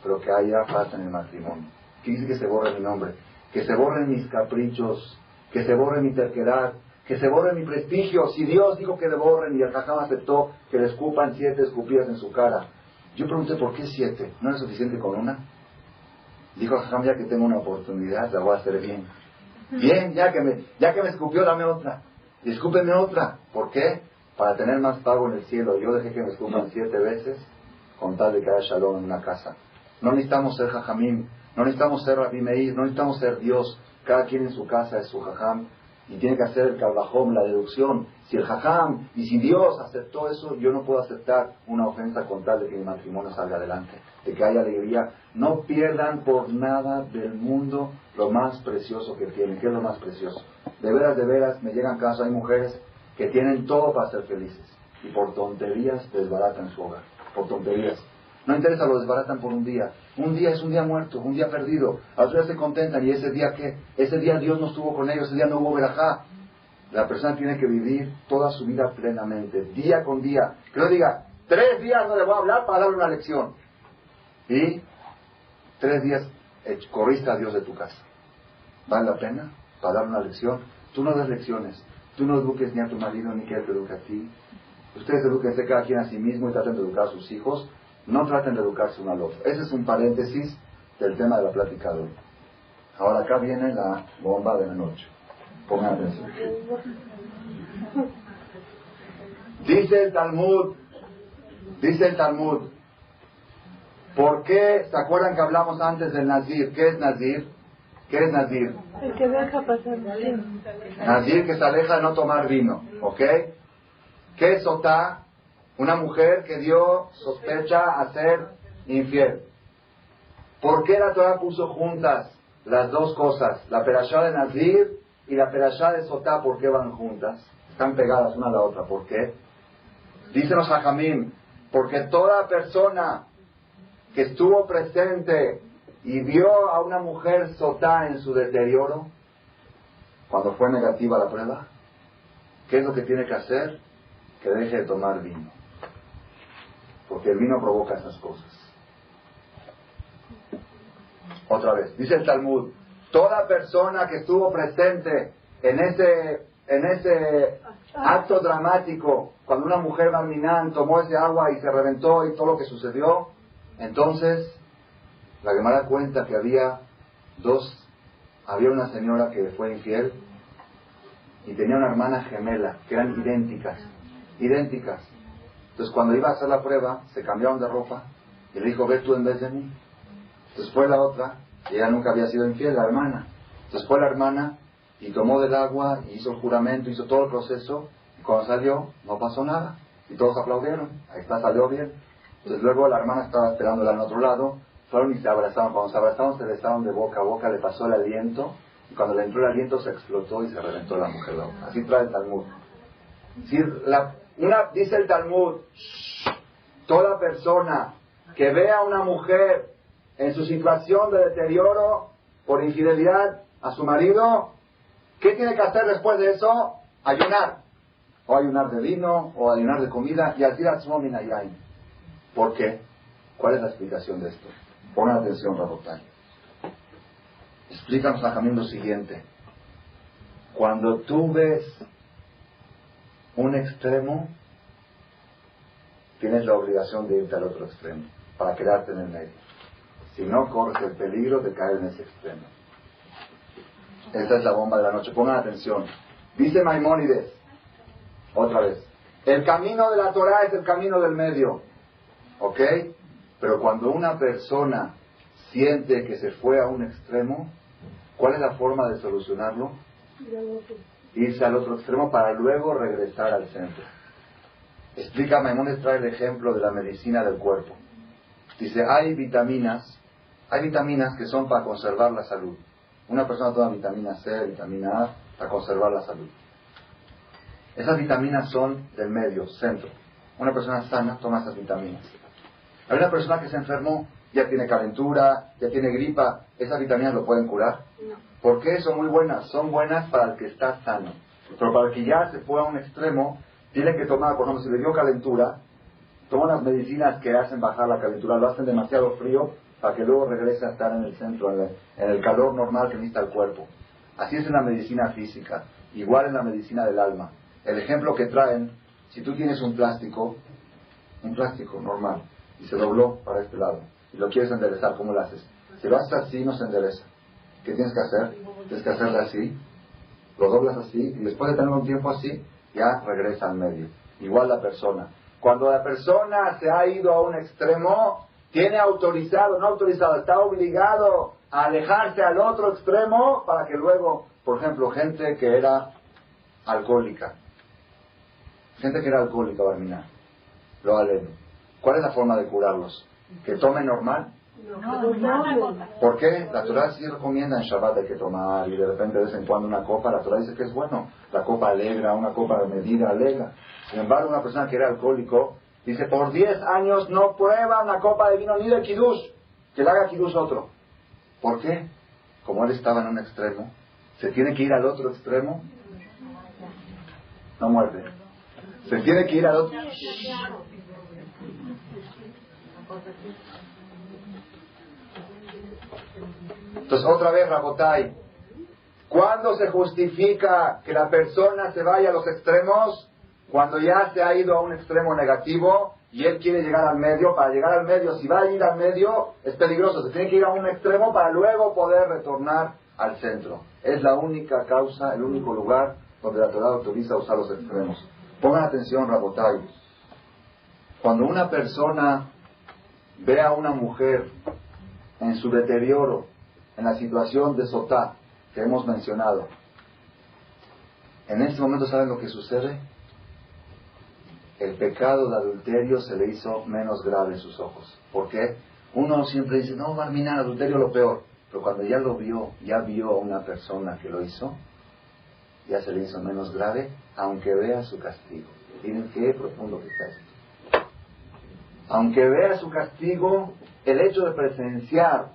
pero que haya paz en el matrimonio. ¿Qué dice que se borre mi nombre? Que se borren mis caprichos, que se borre mi terquedad, que se borre mi prestigio. Si Dios dijo que le borren y el jajam aceptó que le escupan 7 escupidas en su cara. Yo pregunté, ¿por qué 7? ¿No es suficiente con una? Dijo el jajam, ya que tengo una oportunidad, la voy a hacer bien. Bien, ya que me escupió, dame otra. Y escúpeme otra. ¿Por qué? Para tener más pago en el cielo. Yo dejé que me escupan 7 veces con tal de que haya shalom en una casa. No necesitamos ser jajamim, no necesitamos ser Rabbi Meir, no necesitamos ser Dios. Cada quien en su casa es su jajam y tiene que hacer el kalbajom, la deducción. Si el jajam y si Dios aceptó eso, yo no puedo aceptar una ofensa con tal de que mi matrimonio salga adelante, de que haya alegría. No pierdan por nada del mundo lo más precioso que tienen. ¿Qué es lo más precioso? De veras, me llegan casos, hay mujeres que tienen todo para ser felices y por tonterías desbaratan su hogar, por tonterías. No interesa, lo desbaratan por un día. Un día es un día muerto, un día perdido. A veces se contentan y ese día ¿qué? Ese día Dios no estuvo con ellos, ese día no hubo verajá. La persona tiene que vivir toda su vida plenamente, día con día. Que no diga, 3 días no le voy a hablar para darle una lección. Y 3 días corriste a Dios de tu casa. ¿Vale la pena para darle una lección? Tú no das lecciones. Tú no eduques ni a tu marido ni que él te eduque a ti. Ustedes edúquense cada quien a sí mismo y traten de educar a sus hijos. No traten de educarse uno al otro. Ese es un paréntesis del tema de la plática de hoy. Ahora acá viene la bomba de la noche. Pongan atención. Dice el Talmud, ¿por qué? ¿Se acuerdan que hablamos antes del Nazir? ¿Qué es Nazir? ¿Qué es Nazir? El que deja pasar el vino. Nazir que se aleja de no tomar vino, ¿ok? ¿Qué es Sotá? Una mujer que dio sospecha a ser infiel. ¿Por qué la Torah puso juntas las dos cosas? La perashá de Nazir y la perashá de Sotá, ¿por qué van juntas? Están pegadas una a la otra, ¿por qué? Dicen los hajamim, porque toda persona que estuvo presente y vio a una mujer Sotá en su deterioro, cuando fue negativa la prueba, ¿qué es lo que tiene que hacer? Que deje de tomar vino. Porque el vino provoca esas cosas. Otra vez, dice el Talmud, toda persona que estuvo presente en ese acto dramático, cuando una mujer barminán tomó ese agua y se reventó y todo lo que sucedió, entonces la Gemara cuenta que había una señora que fue infiel y tenía una hermana gemela, que eran idénticas. Entonces cuando iba a hacer la prueba, se cambiaron de ropa y le dijo, ve tú en vez de mí. Entonces fue la otra, y ella nunca había sido infiel, la hermana. Entonces fue la hermana y tomó del agua, y hizo el juramento, hizo todo el proceso, y cuando salió no pasó nada, y todos aplaudieron, ahí está, salió bien. Entonces luego la hermana estaba esperándola en otro lado, fueron y se abrazaron. Cuando se abrazaron, se besaron de boca a boca, le pasó el aliento, y cuando le entró el aliento se explotó y se reventó la mujer. Así trae el Talmud. Dice el Talmud, toda persona que vea a una mujer en su situación de deterioro por infidelidad a su marido, ¿qué tiene que hacer después de eso? Ayunar. O ayunar de vino, o ayunar de comida, y así la min yain. ¿Por qué? ¿Cuál es la explicación de esto? Pongan atención, Rabotay. Explícanos a Jamín lo siguiente. Cuando tú ves un extremo, tienes la obligación de irte al otro extremo, para quedarte en el medio. Si no, corres el peligro de caer en ese extremo. Esta es la bomba de la noche. Pongan atención. Dice Maimónides, otra vez, el camino de la Torah es el camino del medio. ¿Ok? Pero cuando una persona siente que se fue a un extremo, ¿Cuál es la forma de solucionarlo? Irse al otro extremo para luego regresar al centro. Explica, Maimónides trae el ejemplo de la medicina del cuerpo. Dice, hay vitaminas que son para conservar la salud. Una persona toma vitamina C, vitamina A, para conservar la salud. Esas vitaminas son del medio, centro. Una persona sana toma esas vitaminas. Hay una persona que se enfermó, ya tiene calentura, ya tiene gripa, ¿esas vitaminas lo pueden curar? No. ¿Por qué? Son muy buenas. Son buenas para el que está sano. Pero para el que ya se fue a un extremo, tiene que tomar, por ejemplo, si le dio calentura, toman las medicinas que hacen bajar la calentura, lo hacen demasiado frío para que luego regrese a estar en el centro, en el calor normal que necesita el cuerpo. Así es en la medicina física, igual en la medicina del alma. El ejemplo que traen, si tú tienes un plástico normal, y se dobló para este lado, y lo quieres enderezar, ¿cómo lo haces? Si lo haces así, no se endereza. ¿Qué tienes que hacer? Tienes que hacerle así, lo doblas así, y después de tener un tiempo así, ya regresa al medio. Igual la persona. Cuando la persona se ha ido a un extremo, tiene autorizado, no autorizado, está obligado a alejarse al otro extremo para que luego, por ejemplo, gente que era alcohólica, Barminá, lo aleno. ¿Cuál es la forma de curarlos? ¿Que tomen normal? No. ¿Por qué? La Torah sí recomienda en Shabbat hay que tomar y de repente de vez en cuando una copa, la Torah dice que es bueno. La copa alegra, una copa de medida alegra. Sin embargo, una persona que era alcohólico dice, por 10 años no prueba una copa de vino ni de kiddush, que le haga kiddush otro. ¿Por qué? Como él estaba en un extremo, se tiene que ir al otro extremo. No muerde. Se tiene que ir al otro. Entonces, otra vez, Rabotai, ¿cuándo se justifica que la persona se vaya a los extremos? Cuando ya se ha ido a un extremo negativo y él quiere llegar al medio. Para llegar al medio, si va a ir al medio, es peligroso. Se tiene que ir a un extremo para luego poder retornar al centro. Es la única causa, el único lugar donde la Torah autoriza usar los extremos. Pongan atención, Rabotai. Cuando una persona ve a una mujer en su deterioro, en la situación de sotá que hemos mencionado, en este momento, ¿saben lo que sucede? El pecado de adulterio se le hizo menos grave en sus ojos. ¿Por qué? Uno siempre dice, no, Barminá, adulterio es lo peor. Pero cuando ya lo vio, ya vio a una persona que lo hizo, ya se le hizo menos grave, aunque vea su castigo. Miren qué profundo que está esto. Aunque vea su castigo, el hecho de presenciar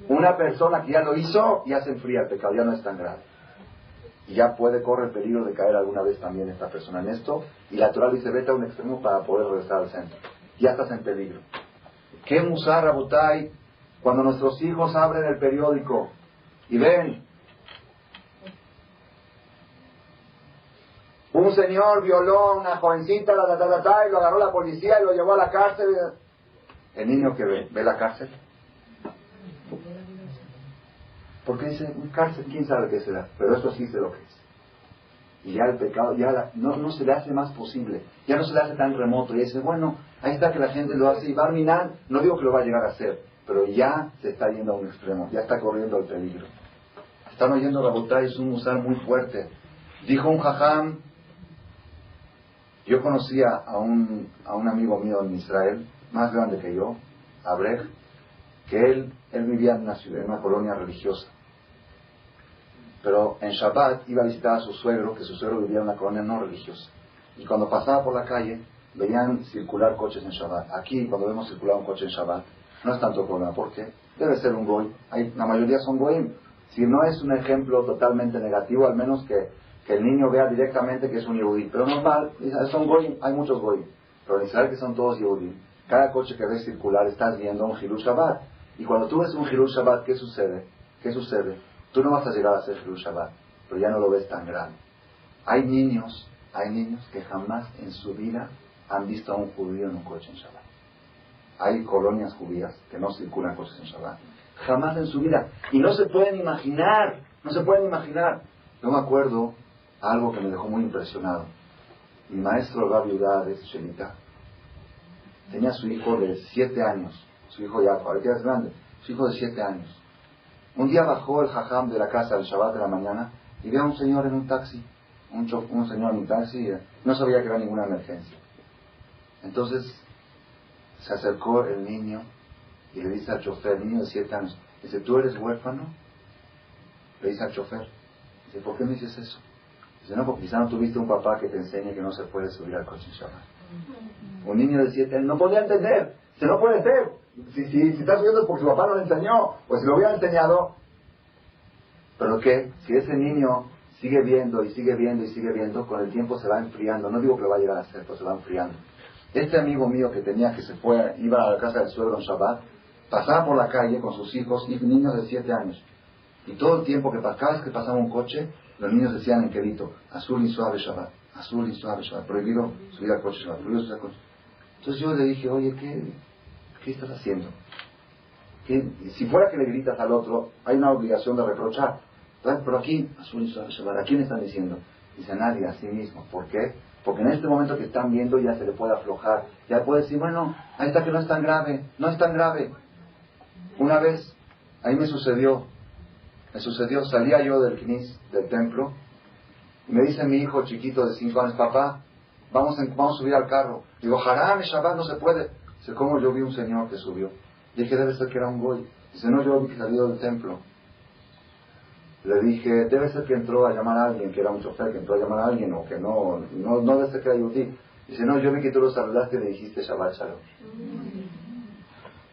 una persona que ya lo hizo, ya se enfría el pecado, ya no es tan grave. Y ya corre el peligro de caer alguna vez también esta persona en esto, y la Torah dice, vete a un extremo para poder regresar al centro. Ya estás en peligro. ¿Qué musar, Rabotai, cuando nuestros hijos abren el periódico y ven un señor violó a una jovencita, y lo agarró la policía y lo llevó a la cárcel? El niño que ve la cárcel. Porque dice, cárcel, quién sabe qué será, pero eso sí sé lo que es. Y ya el pecado, no se le hace más posible, ya no se le hace tan remoto. Y dice, bueno, ahí está que la gente lo hace, y Barminan, no digo que lo va a llegar a hacer, pero ya se está yendo a un extremo, ya está corriendo el peligro. Están oyendo Rabotai, es un musar muy fuerte. Dijo un jajam, yo conocía a un amigo mío en Israel, más grande que yo, Abrej, que él vivía en una ciudad, en una colonia religiosa. Pero en Shabbat iba a visitar a su suegro, que su suegro vivía en una colonia no religiosa. Y cuando pasaba por la calle, veían circular coches en Shabbat. Aquí, cuando vemos circular un coche en Shabbat, no es tanto problema. ¿Por qué? Debe ser un goy. La mayoría son goyim. Si no es un ejemplo totalmente negativo, al menos que el niño vea directamente que es un yehudí. Pero normal, son goyim, hay muchos goyim. Pero en Israel que son todos yehudí. Cada coche que ves circular, estás viendo un Hilul Shabbat. Y cuando tú ves un Hilul Shabbat, ¿qué sucede? Tú no vas a llegar a hacer Hilul Shabbat, pero ya no lo ves tan grande. Hay niños que jamás en su vida han visto a un judío en un coche en Shabbat. Hay colonias judías que no circulan coches en Shabbat. Jamás en su vida. Y no se pueden imaginar. Yo me acuerdo algo que me dejó muy impresionado. Mi maestro Rabbi Udad es Shemitah. Tenía su hijo de 7 años. Su hijo ya, ahorita es grande. Su hijo de 7 años. Un día bajó el jajam de la casa el Shabbat de la mañana y vio a un señor en un taxi. Un señor en un taxi, no sabía que era ninguna emergencia. Entonces se acercó el niño y le dice al chofer, el niño de 7 años, dice, ¿tú eres huérfano? Le dice al chofer, dice, ¿por qué me dices eso? Dice, no, porque quizá no tuviste un papá que te enseñe que no se puede subir al coche en Shabbat. Un niño de 7 años no podía entender, dice, no puede ser, si está subiendo es porque su papá no le enseñó, pues si lo hubiera enseñado. Pero ¿qué? Si ese niño sigue viendo y sigue viendo y sigue viendo, con el tiempo se va enfriando. No digo que lo va a llegar a hacer, pero se va enfriando. Este amigo mío que tenía que se fue, iba a la casa del suegro en Shabbat, pasaba por la calle con sus hijos y niños de 7 años. Y todo el tiempo que cada vez que pasaba un coche, los niños decían en quedito, azul y suave Shabbat, azul y suave Shabbat, prohibido subir al coche Shabbat, prohibido subir al coche. Entonces yo le dije, oye, ¿qué estás haciendo? Si fuera que le gritas al otro, hay una obligación de reprochar. Entonces, pero aquí, azul y suave Shabbat, ¿a quién están diciendo? Dice a nadie, a sí mismo. ¿Por qué? Porque en este momento que están viendo ya se le puede aflojar. Ya puede decir, bueno, ahí está que no es tan grave, no es tan grave. Una vez, ahí me sucedió, salía yo del knis, del templo, y me dice mi hijo chiquito de 5 años, papá, vamos a subir al carro. Digo, Haram, Shabbat no se puede. Dice, ¿cómo? Yo vi un señor que subió. Dije, debe ser que era un goy. Dice, no, yo vi que salió del templo. Le dije, debe ser que entró a llamar a alguien, que era un chofer, que entró a llamar a alguien, o que no debe ser que era Yudí. Dice, no, yo vi que tú lo saludaste y le dijiste Shabbat Shalom.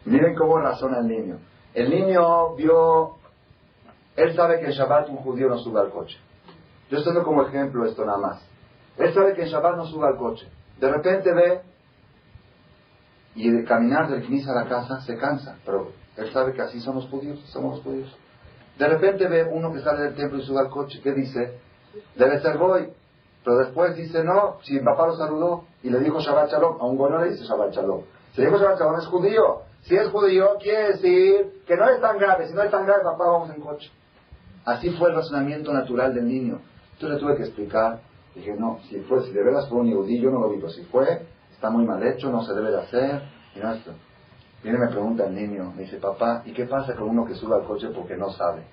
Miren cómo razona el niño. El niño él sabe que en Shabbat un judío no sube al coche. Yo estoy dando como ejemplo esto nada más. Él sabe que en Shabbat no sube al coche. De repente ve, y de caminar del knis a la casa se cansa, pero él sabe que así somos los judíos. De repente ve uno que sale del templo y sube al coche. ¿Qué dice? Debe ser goy. Pero después dice, no, si mi papá lo saludó y le dijo Shabbat Shalom, a un goy no le dice Shabbat Shalom. Si le dijo Shabbat Shalom es judío. Si es judío, quiere decir que no es tan grave. Si no es tan grave, papá, vamos en coche. Así fue el razonamiento natural del niño. Entonces le tuve que explicar. Dije, no, si de veras fue un yehudí, yo no lo vi, pero si fue, está muy mal hecho, no se debe de hacer. Y no esto. Viene y me pregunta el niño, me dice, papá, ¿y qué pasa con uno que sube al coche porque no sabe?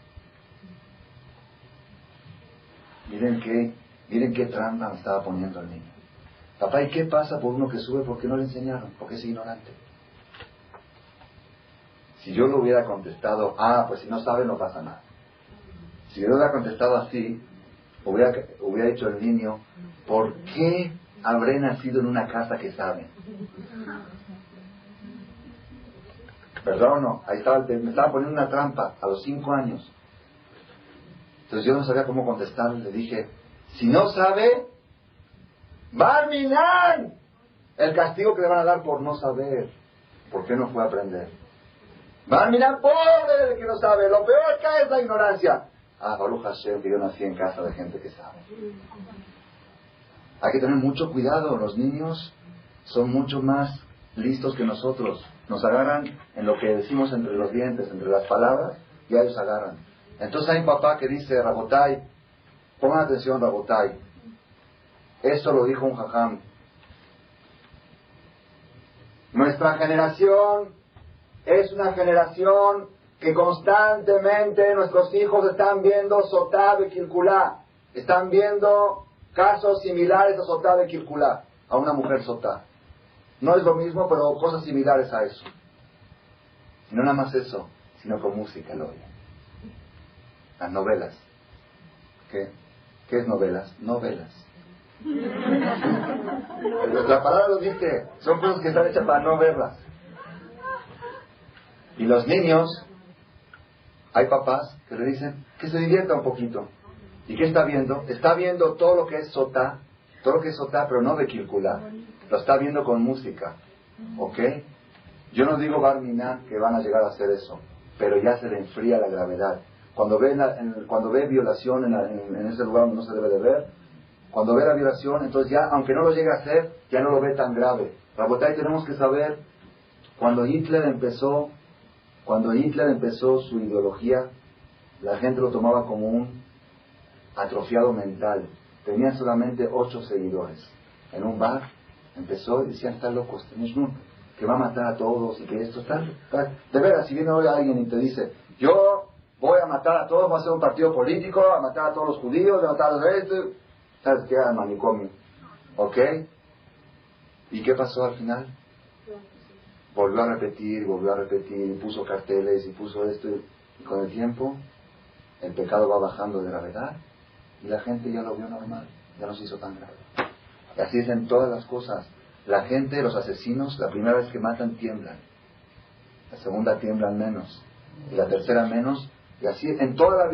Miren qué trampa me estaba poniendo el niño. Papá, ¿y qué pasa por uno que sube porque no le enseñaron? Porque es ignorante. Si yo le hubiera contestado, pues si no sabe no pasa nada. Si yo le hubiera contestado así, hubiera dicho el niño, ¿por qué habré nacido en una casa que sabe? ¿Verdad o no? Ahí me estaba poniendo una trampa a los 5 años. Entonces yo no sabía cómo contestar. Le dije, si no sabe, ¡Barminan! El castigo que le van a dar por no saber. ¿Por qué no fue a aprender? ¡Barminan, pobre del que no sabe! Lo peor que es la ignorancia. Baruch Hashem, que yo nací en casa de gente que sabe. Hay que tener mucho cuidado. Los niños son mucho más listos que nosotros. Nos agarran en lo que decimos entre los dientes, entre las palabras, y ellos agarran. Entonces hay un papá que dice, Rabotai, pongan atención, Rabotai, esto lo dijo un jajam. Nuestra generación es una generación que constantemente nuestros hijos están viendo Sotá de Kilkulá, están viendo casos similares a Sotá de Kilkulá, a una mujer Sotá. No es lo mismo, pero cosas similares a eso. Y no nada más eso, sino con música lo oyen. Las novelas. ¿Qué es novelas? Novelas. La palabra lo dice, son cosas que están hechas para no verlas. Y los niños, hay papás que le dicen que se divierta un poquito. ¿Y qué está viendo? Está viendo todo lo que es Sotá, pero no de Kilkulá. Lo está viendo con música. ¿Ok? Yo no digo Bar Minan que van a llegar a hacer eso, pero ya se le enfría la gravedad. Cuando ve violación en ese lugar donde no se debe de ver, cuando ve la violación, entonces ya, aunque no lo llegue a hacer, ya no lo ve tan grave. Rabotay, tenemos que saber, cuando Hitler empezó su ideología, la gente lo tomaba como un atrofiado mental. Tenía solamente 8 seguidores. En un bar empezó y decían, están locos, tenés que va a matar a todos y que esto está. De veras, si viene hoy alguien y te dice, yo voy a matar a todos, voy a hacer un partido político, a matar a todos los judíos, a matar a los restos. ¿Sabes qué? Al manicomio. ¿Ok? ¿Y qué pasó al final? Volvió a repetir, y puso carteles, y puso esto, y con el tiempo, el pecado va bajando de gravedad, y la gente ya lo vio normal, ya no se hizo tan grave. Y así es en todas las cosas. La gente, los asesinos, la primera vez que matan tiemblan, la segunda tiemblan menos, y la tercera menos, y así en toda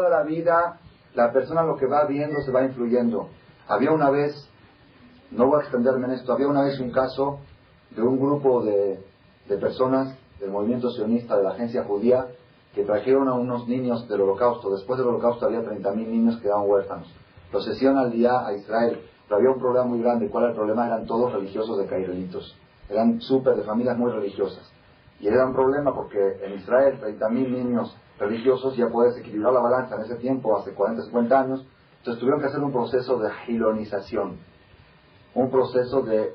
la vida, la persona lo que va viendo se va influyendo. Había una vez, no voy a extenderme en esto, había una vez un caso de un grupo de personas del movimiento sionista de la agencia judía que trajeron a unos niños del holocausto. Después del holocausto había 30.000 niños que quedaban huérfanos. Los hacían al día a Israel, pero había un problema muy grande. ¿Cuál era el problema? Eran todos religiosos de cairelitos, eran de familias muy religiosas, y era un problema porque en Israel 30.000 niños religiosos, ya puedes equilibrar la balanza en ese tiempo, hace 40, 50 años. Entonces tuvieron que hacer un proceso de hilonización, un proceso de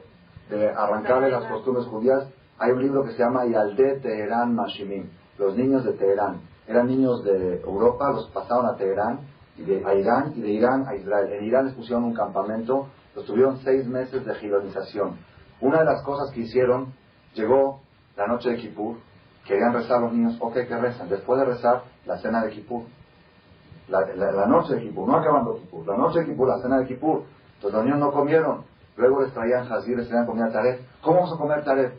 arrancarle las costumbres judías. Hay un libro que se llama Yaldé Teherán Mashimim, los niños de Teherán. Eran niños de Europa, los pasaron a Teherán, a Irán, y de Irán a Israel. En Irán les pusieron un campamento, los tuvieron 6 meses de hilonización. Una de las cosas que hicieron, llegó la noche de Kippur, querían rezar los niños, ok, que rezan. Después de rezar, la cena de Kippur. La noche de Kippur, no acabando Kippur, la noche de Kippur, la cena de Kippur. Entonces los niños no comieron. Luego les traían hazir, les traían comida taref. ¿Cómo vamos a comer taref?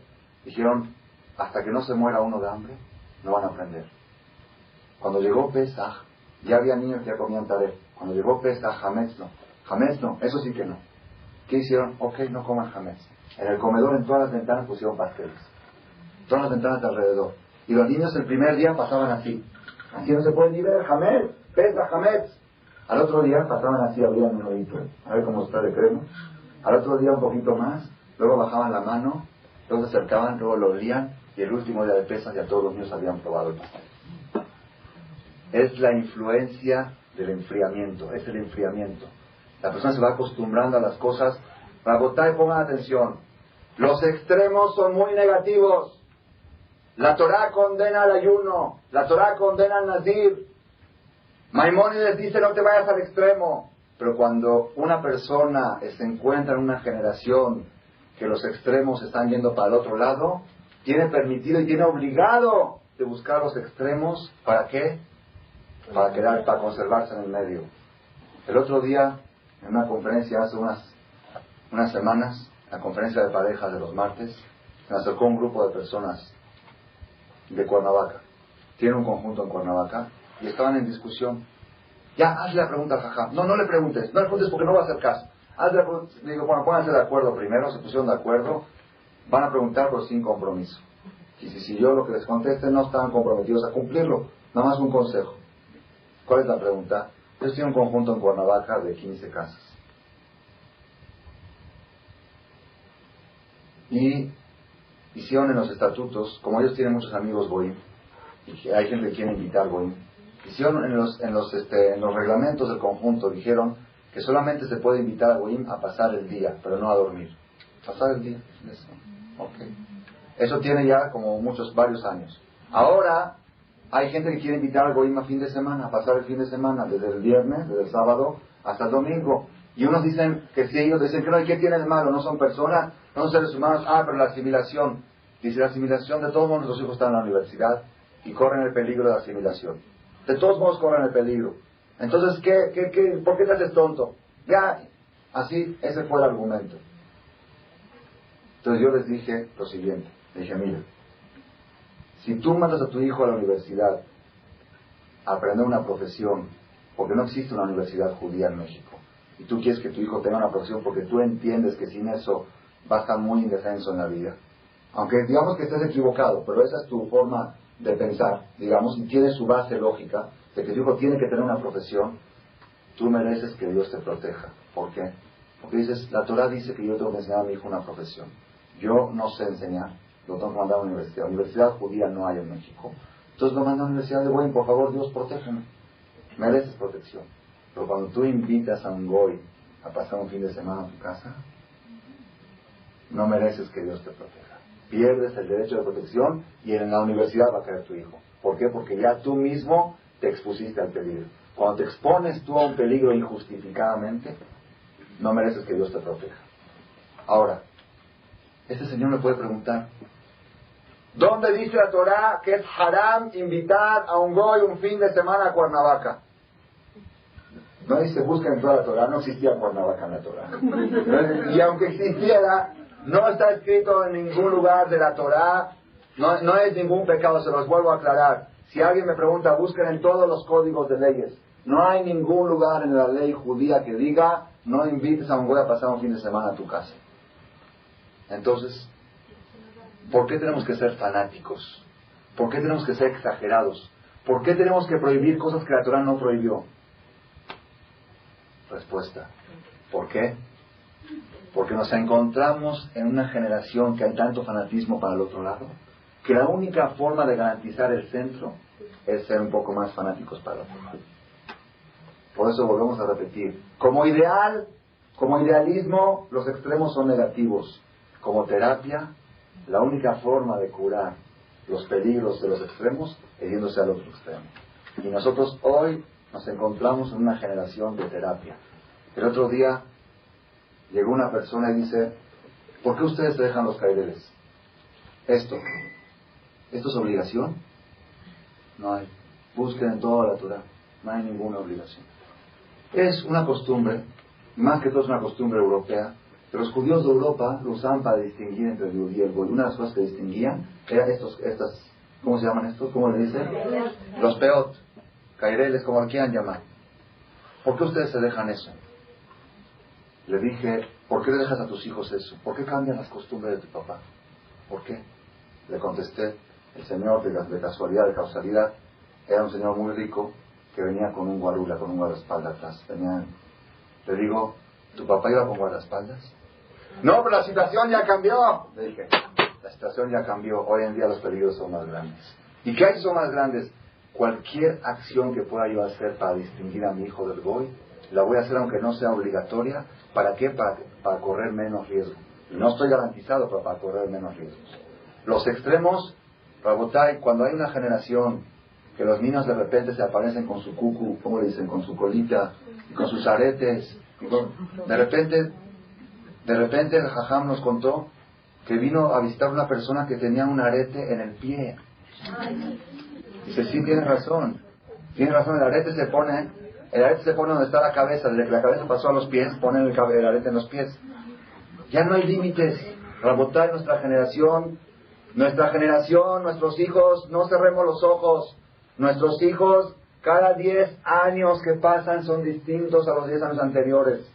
Dijeron, hasta que no se muera uno de hambre, no van a aprender. Cuando llegó Pesach, ya había niños que ya comían taref. Cuando llegó Pesach, Hametz no, eso sí que no. ¿Qué hicieron? Ok, no coman Hametz. En el comedor, en todas las ventanas pusieron pasteles. Todas las ventanas de alrededor. Y los niños el primer día pasaban así. Así no se puede ni ver, Hametz, Pesach, Hametz. Al otro día pasaban así, abrían un oído, a ver cómo está de crema. Al otro día un poquito más, luego bajaban la mano, luego se acercaban, luego lo olían, y el último día de Pesach ya todos los niños habían probado el pastel. Es la influencia del enfriamiento, es el enfriamiento. La persona se va acostumbrando a las cosas. Para votar, pongan atención, los extremos son muy negativos. La Torah condena al ayuno, la Torah condena al nazir. Maimónides dice no te vayas al extremo. Pero cuando una persona se encuentra en una generación que los extremos están yendo para el otro lado, tiene permitido y tiene obligado de buscar los extremos. ¿Para qué? Para conservarse en el medio. El otro día, en una conferencia hace unas semanas, la conferencia de parejas de los martes, me acercó un grupo de personas de Cuernavaca. Tienen un conjunto en Cuernavaca y estaban en discusión. Ya, hazle la pregunta al jajam. No le preguntes porque no va a hacer caso. Le digo, bueno, pónganse de acuerdo primero. Se pusieron de acuerdo. Van a preguntar pero sin compromiso. Y si yo lo que les conteste no estaban comprometidos a cumplirlo, nada más un consejo. ¿Cuál es la pregunta? Yo estoy en un conjunto en Cuernavaca de 15 casas. Y hicieron en los estatutos, como ellos tienen muchos amigos goim, y hay gente que quiere invitar goim, hicieron en los reglamentos del conjunto, dijeron que solamente se puede invitar a goim a pasar el día, pero no a dormir. Pasar el día, eso. Okay. Eso tiene ya como varios años. Ahora hay gente que quiere invitar al goim a fin de semana, a pasar el fin de semana, desde el viernes, desde el sábado hasta el domingo. Y unos dicen que sí, ellos dicen que no, ¿y qué tiene de malo? No son personas, no son seres humanos. Pero la asimilación. Dice, la asimilación, de todos modos nuestros hijos están en la universidad y corren el peligro de la asimilación. De todos modos corren el peligro. Entonces, ¿por qué te haces tonto? Ya, así, ese fue el argumento. Entonces yo les dije lo siguiente. Le dije, mira, si tú mandas a tu hijo a la universidad a aprender una profesión, porque no existe una universidad judía en México, y tú quieres que tu hijo tenga una profesión porque tú entiendes que sin eso va a estar muy indefenso en la vida, aunque digamos que estés equivocado, pero esa es tu forma de pensar, digamos, y tiene su base lógica de que tu hijo tiene que tener una profesión, tú mereces que Dios te proteja. ¿Por qué? Porque dices, la Torah dice que yo tengo que enseñar a mi hijo una profesión. Yo no sé enseñar, lo tengo que mandar a una universidad. Universidad judía no hay en México. Entonces lo mando a la universidad de Goy, por favor, Dios, protégeme. Mereces protección. Pero cuando tú invitas a un Goy a pasar un fin de semana a tu casa, no mereces que Dios te proteja. pierdes el derecho de protección y en la universidad va a caer tu hijo. ¿Por qué? Porque ya tú mismo te expusiste al peligro. Cuando te expones tú a un peligro injustificadamente, no mereces que Dios te proteja. Ahora, este señor me puede preguntar, ¿dónde dice la Torah que es haram invitar a un goy un fin de semana a Cuernavaca? No dice busca en toda la Torah, no existía Cuernavaca en la Torah. Y aunque existiera, no está escrito en ningún lugar de la Torah, no es ningún pecado, se los vuelvo a aclarar. Si alguien me pregunta, busquen en todos los códigos de leyes. No hay ningún lugar en la ley judía que diga, no invites a un goy a pasar un fin de semana a tu casa. Entonces, ¿por qué tenemos que ser fanáticos? ¿Por qué tenemos que ser exagerados? ¿Por qué tenemos que prohibir cosas que la Torah no prohibió? Respuesta. ¿Por qué? Porque nos encontramos en una generación que hay tanto fanatismo para el otro lado, que la única forma de garantizar el centro es ser un poco más fanáticos para el otro lado. Por eso volvemos a repetir. Como ideal, como idealismo, los extremos son negativos. Como terapia, la única forma de curar los peligros de los extremos es yéndose al otro extremo. Y nosotros hoy nos encontramos en una generación de terapia. El otro día llegó una persona y dice, ¿por qué ustedes se dejan los caireles? ¿Esto es obligación? No hay. Busquen en toda la Torah. No hay ninguna obligación. Es una costumbre, más que todo es una costumbre europea. Los judíos de Europa lo usaban para distinguir entre el judío y el goy. Una de las cosas que distinguían era estas, ¿cómo se llaman estos? ¿Cómo le dicen? Los peot, caireles, como lo quieran llamar. ¿Por qué ustedes se dejan eso? Le dije, ¿por qué le dejas a tus hijos eso? ¿Por qué cambian las costumbres de tu papá? ¿Por qué? Le contesté, el señor de casualidad, de causalidad, era un señor muy rico que venía con un guarula, con un guardaespaldas atrás. Le digo, ¿tu papá iba con guardaespaldas? No, pero la situación ya cambió. Le dije, la situación ya cambió. Hoy en día los peligros son más grandes. ¿Y qué hay si son más grandes? Cualquier acción que pueda yo hacer para distinguir a mi hijo del goy, la voy a hacer aunque no sea obligatoria. ¿Para qué? Para correr menos riesgo. Y no estoy garantizado, pero para correr menos riesgos. Los extremos, Rabotay, cuando hay una generación que los niños de repente se aparecen con su cucu, ¿cómo le dicen? Con su colita, y con sus aretes. De repente el jajam nos contó que vino a visitar una persona que tenía un arete en el pie. Dice, sí, tiene razón, el arete se pone donde está la cabeza. Desde que la cabeza pasó a los pies, ponen el arete en los pies. Ya no hay límites. Rabotay, nuestra generación, nuestros hijos, no cerremos los ojos. Nuestros hijos, cada 10 años que pasan son distintos a los 10 años anteriores.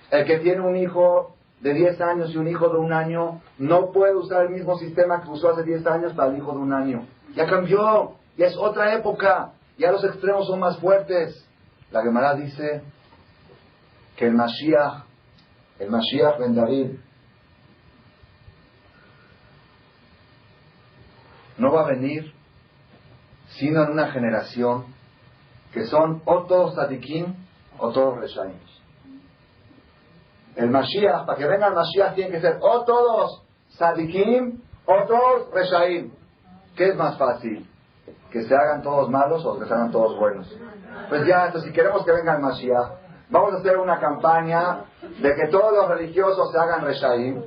El que tiene un hijo de 10 años y un hijo de 1 año no puede usar el mismo sistema que usó hace 10 años para el hijo de 1 año. Ya cambió, ya es otra época, ya los extremos son más fuertes. La Gemara dice que el Mashiach Ben David, no va a venir sino en una generación que son o todos tzadikim o todos reshaim. El Mashiach, para que venga el Mashiach, tiene que ser o todos tzadikim o todos reshaim. ¿Qué es más fácil? ¿Que se hagan todos malos o que se hagan todos buenos? Pues ya, entonces, si queremos que venga el Mashiach, vamos a hacer una campaña de que todos los religiosos se hagan reshaim.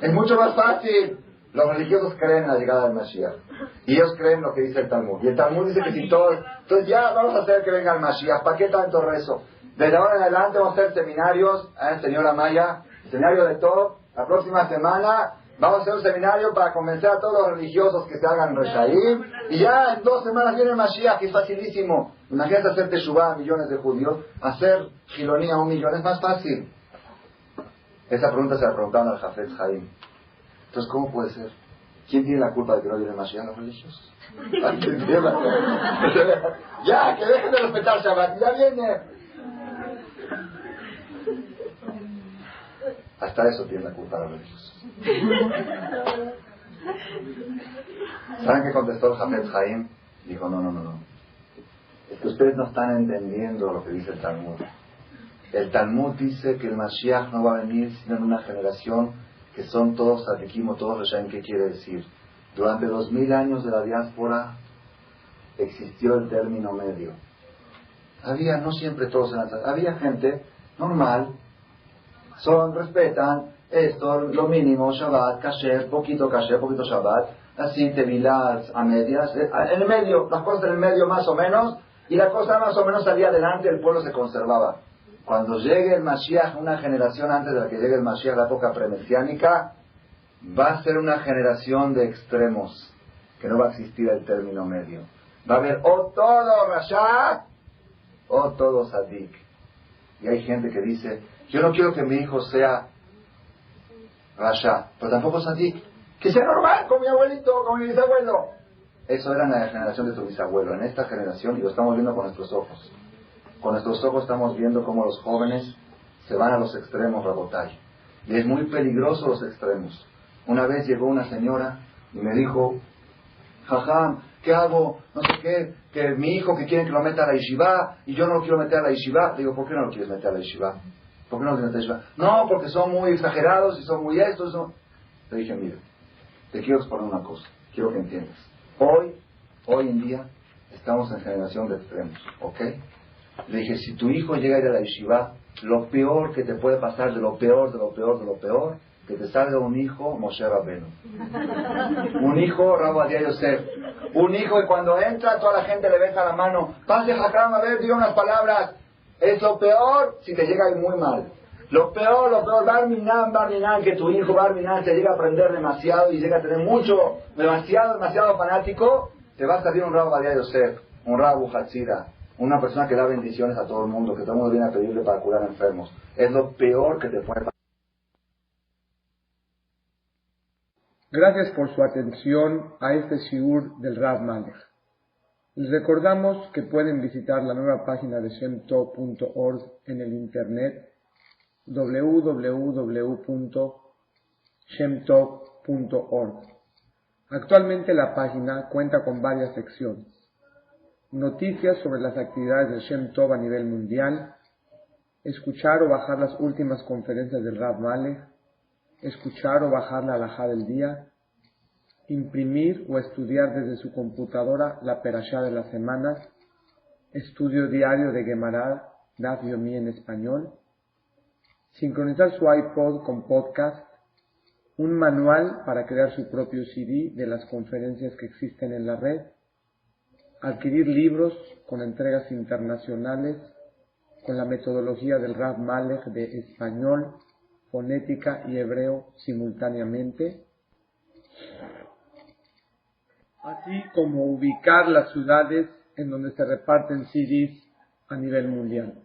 Es mucho más fácil. Los religiosos creen en la llegada del Mashiach. Y ellos creen lo que dice el Talmud. Y el Talmud dice que si todos... Entonces ya vamos a hacer que venga el Mashiach. ¿Para qué tanto rezo? Desde ahora en adelante vamos a hacer seminarios. Señora Maya, seminario de todo. La próxima semana vamos a hacer un seminario para convencer a todos los religiosos que se hagan reshaim. Y ya en 2 semanas viene el Mashiach, que es facilísimo. Imagínate hacer Teshuvah a millones de judíos. Hacer Giloní a 1 millón. Es más fácil. Esa pregunta se la preguntaron al Jafetz Haim. Entonces, ¿cómo puede ser? ¿Quién tiene la culpa de que no viene el Mashiach? ¿Los religiosos? Ya, que dejen de respetar Shabbat. Ya viene. Hasta eso tiene la culpa los religiosos. ¿Saben qué contestó el Jafetz Haim? Dijo, no. Es que ustedes no están entendiendo lo que dice el Talmud. El Talmud dice que el Mashiach no va a venir sino en una generación que son todos tzadikim o todos reshaim. ¿Qué quiere decir? Durante 2000 años de la diáspora existió el término medio. Había, no siempre todos eran, había gente normal, respetan esto, lo mínimo, Shabbat, kasher, poquito Shabbat, así tevilás a medias, en el medio, las cosas en el medio más o menos, y la cosa más o menos salía adelante, el pueblo se conservaba. Cuando llegue el Mashiach, una generación antes de la que llegue el Mashiach, la época premesiánica, va a ser una generación de extremos, que no va a existir el término medio. Va a haber o todo Rasha o todo Sadik. Y hay gente que dice, yo no quiero que mi hijo sea Rasha, pero tampoco Sadik. Que sea normal, con mi abuelito, con mi bisabuelo. Eso era en la generación de tu bisabuelo. En esta generación, y lo estamos viendo con nuestros ojos. Con nuestros ojos estamos viendo cómo los jóvenes se van a los extremos, Rabotay. Y es muy peligroso los extremos. Una vez llegó una señora y me dijo, Jajam, ¿qué hago? No sé qué, que mi hijo que quieren que lo meta a la yeshiva y yo no lo quiero meter a la yeshiva. Le digo, ¿por qué no lo quieres meter a la yeshiva? ¿Por qué no lo quieres meter a la yeshiva? No, porque son muy exagerados y son muy estos. Le dije, mira, te quiero exponer una cosa, quiero que entiendas. Hoy en día, estamos en generación de extremos, ¿ok? Le dije, si tu hijo llega a ir a la yeshiva, lo peor que te puede pasar, de lo peor, que te salga un hijo Moshe Rabbeinu. Un hijo Rabbi Adia Yosef. Un hijo que cuando entra toda la gente le besa la mano. Pase Hakam, a ver, diga unas palabras. Es lo peor si te llega a ir muy mal. Lo peor, Barminan, que tu hijo Barminan te llega a aprender demasiado y llega a tener demasiado fanático, te va a salir un Rabbi Adia Yosef, un Rabbi Hatzira, una persona que da bendiciones a todo el mundo, que todo el mundo viene a pedirle para curar enfermos. Es lo peor que te puede pasar. Gracias por su atención a este shiur del Rav Malech. Les recordamos que pueden visitar la nueva página de shemtov.org en el internet www.shemtov.org. Actualmente la página cuenta con varias secciones: noticias sobre las actividades de Shem Tov a nivel mundial, escuchar o bajar las últimas conferencias del Rav Malech, escuchar o bajar la halajá del día, imprimir o estudiar desde su computadora la perashá de la semana, estudio diario de Gemara, Daf Yomi en español, sincronizar su iPod con podcast, un manual para crear su propio CD de las conferencias que existen en la red, adquirir libros con entregas internacionales con la metodología del Rav Malech de español, fonética y hebreo simultáneamente, así como ubicar las ciudades en donde se reparten CDs a nivel mundial.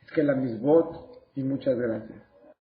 Es que la misbot y muchas gracias.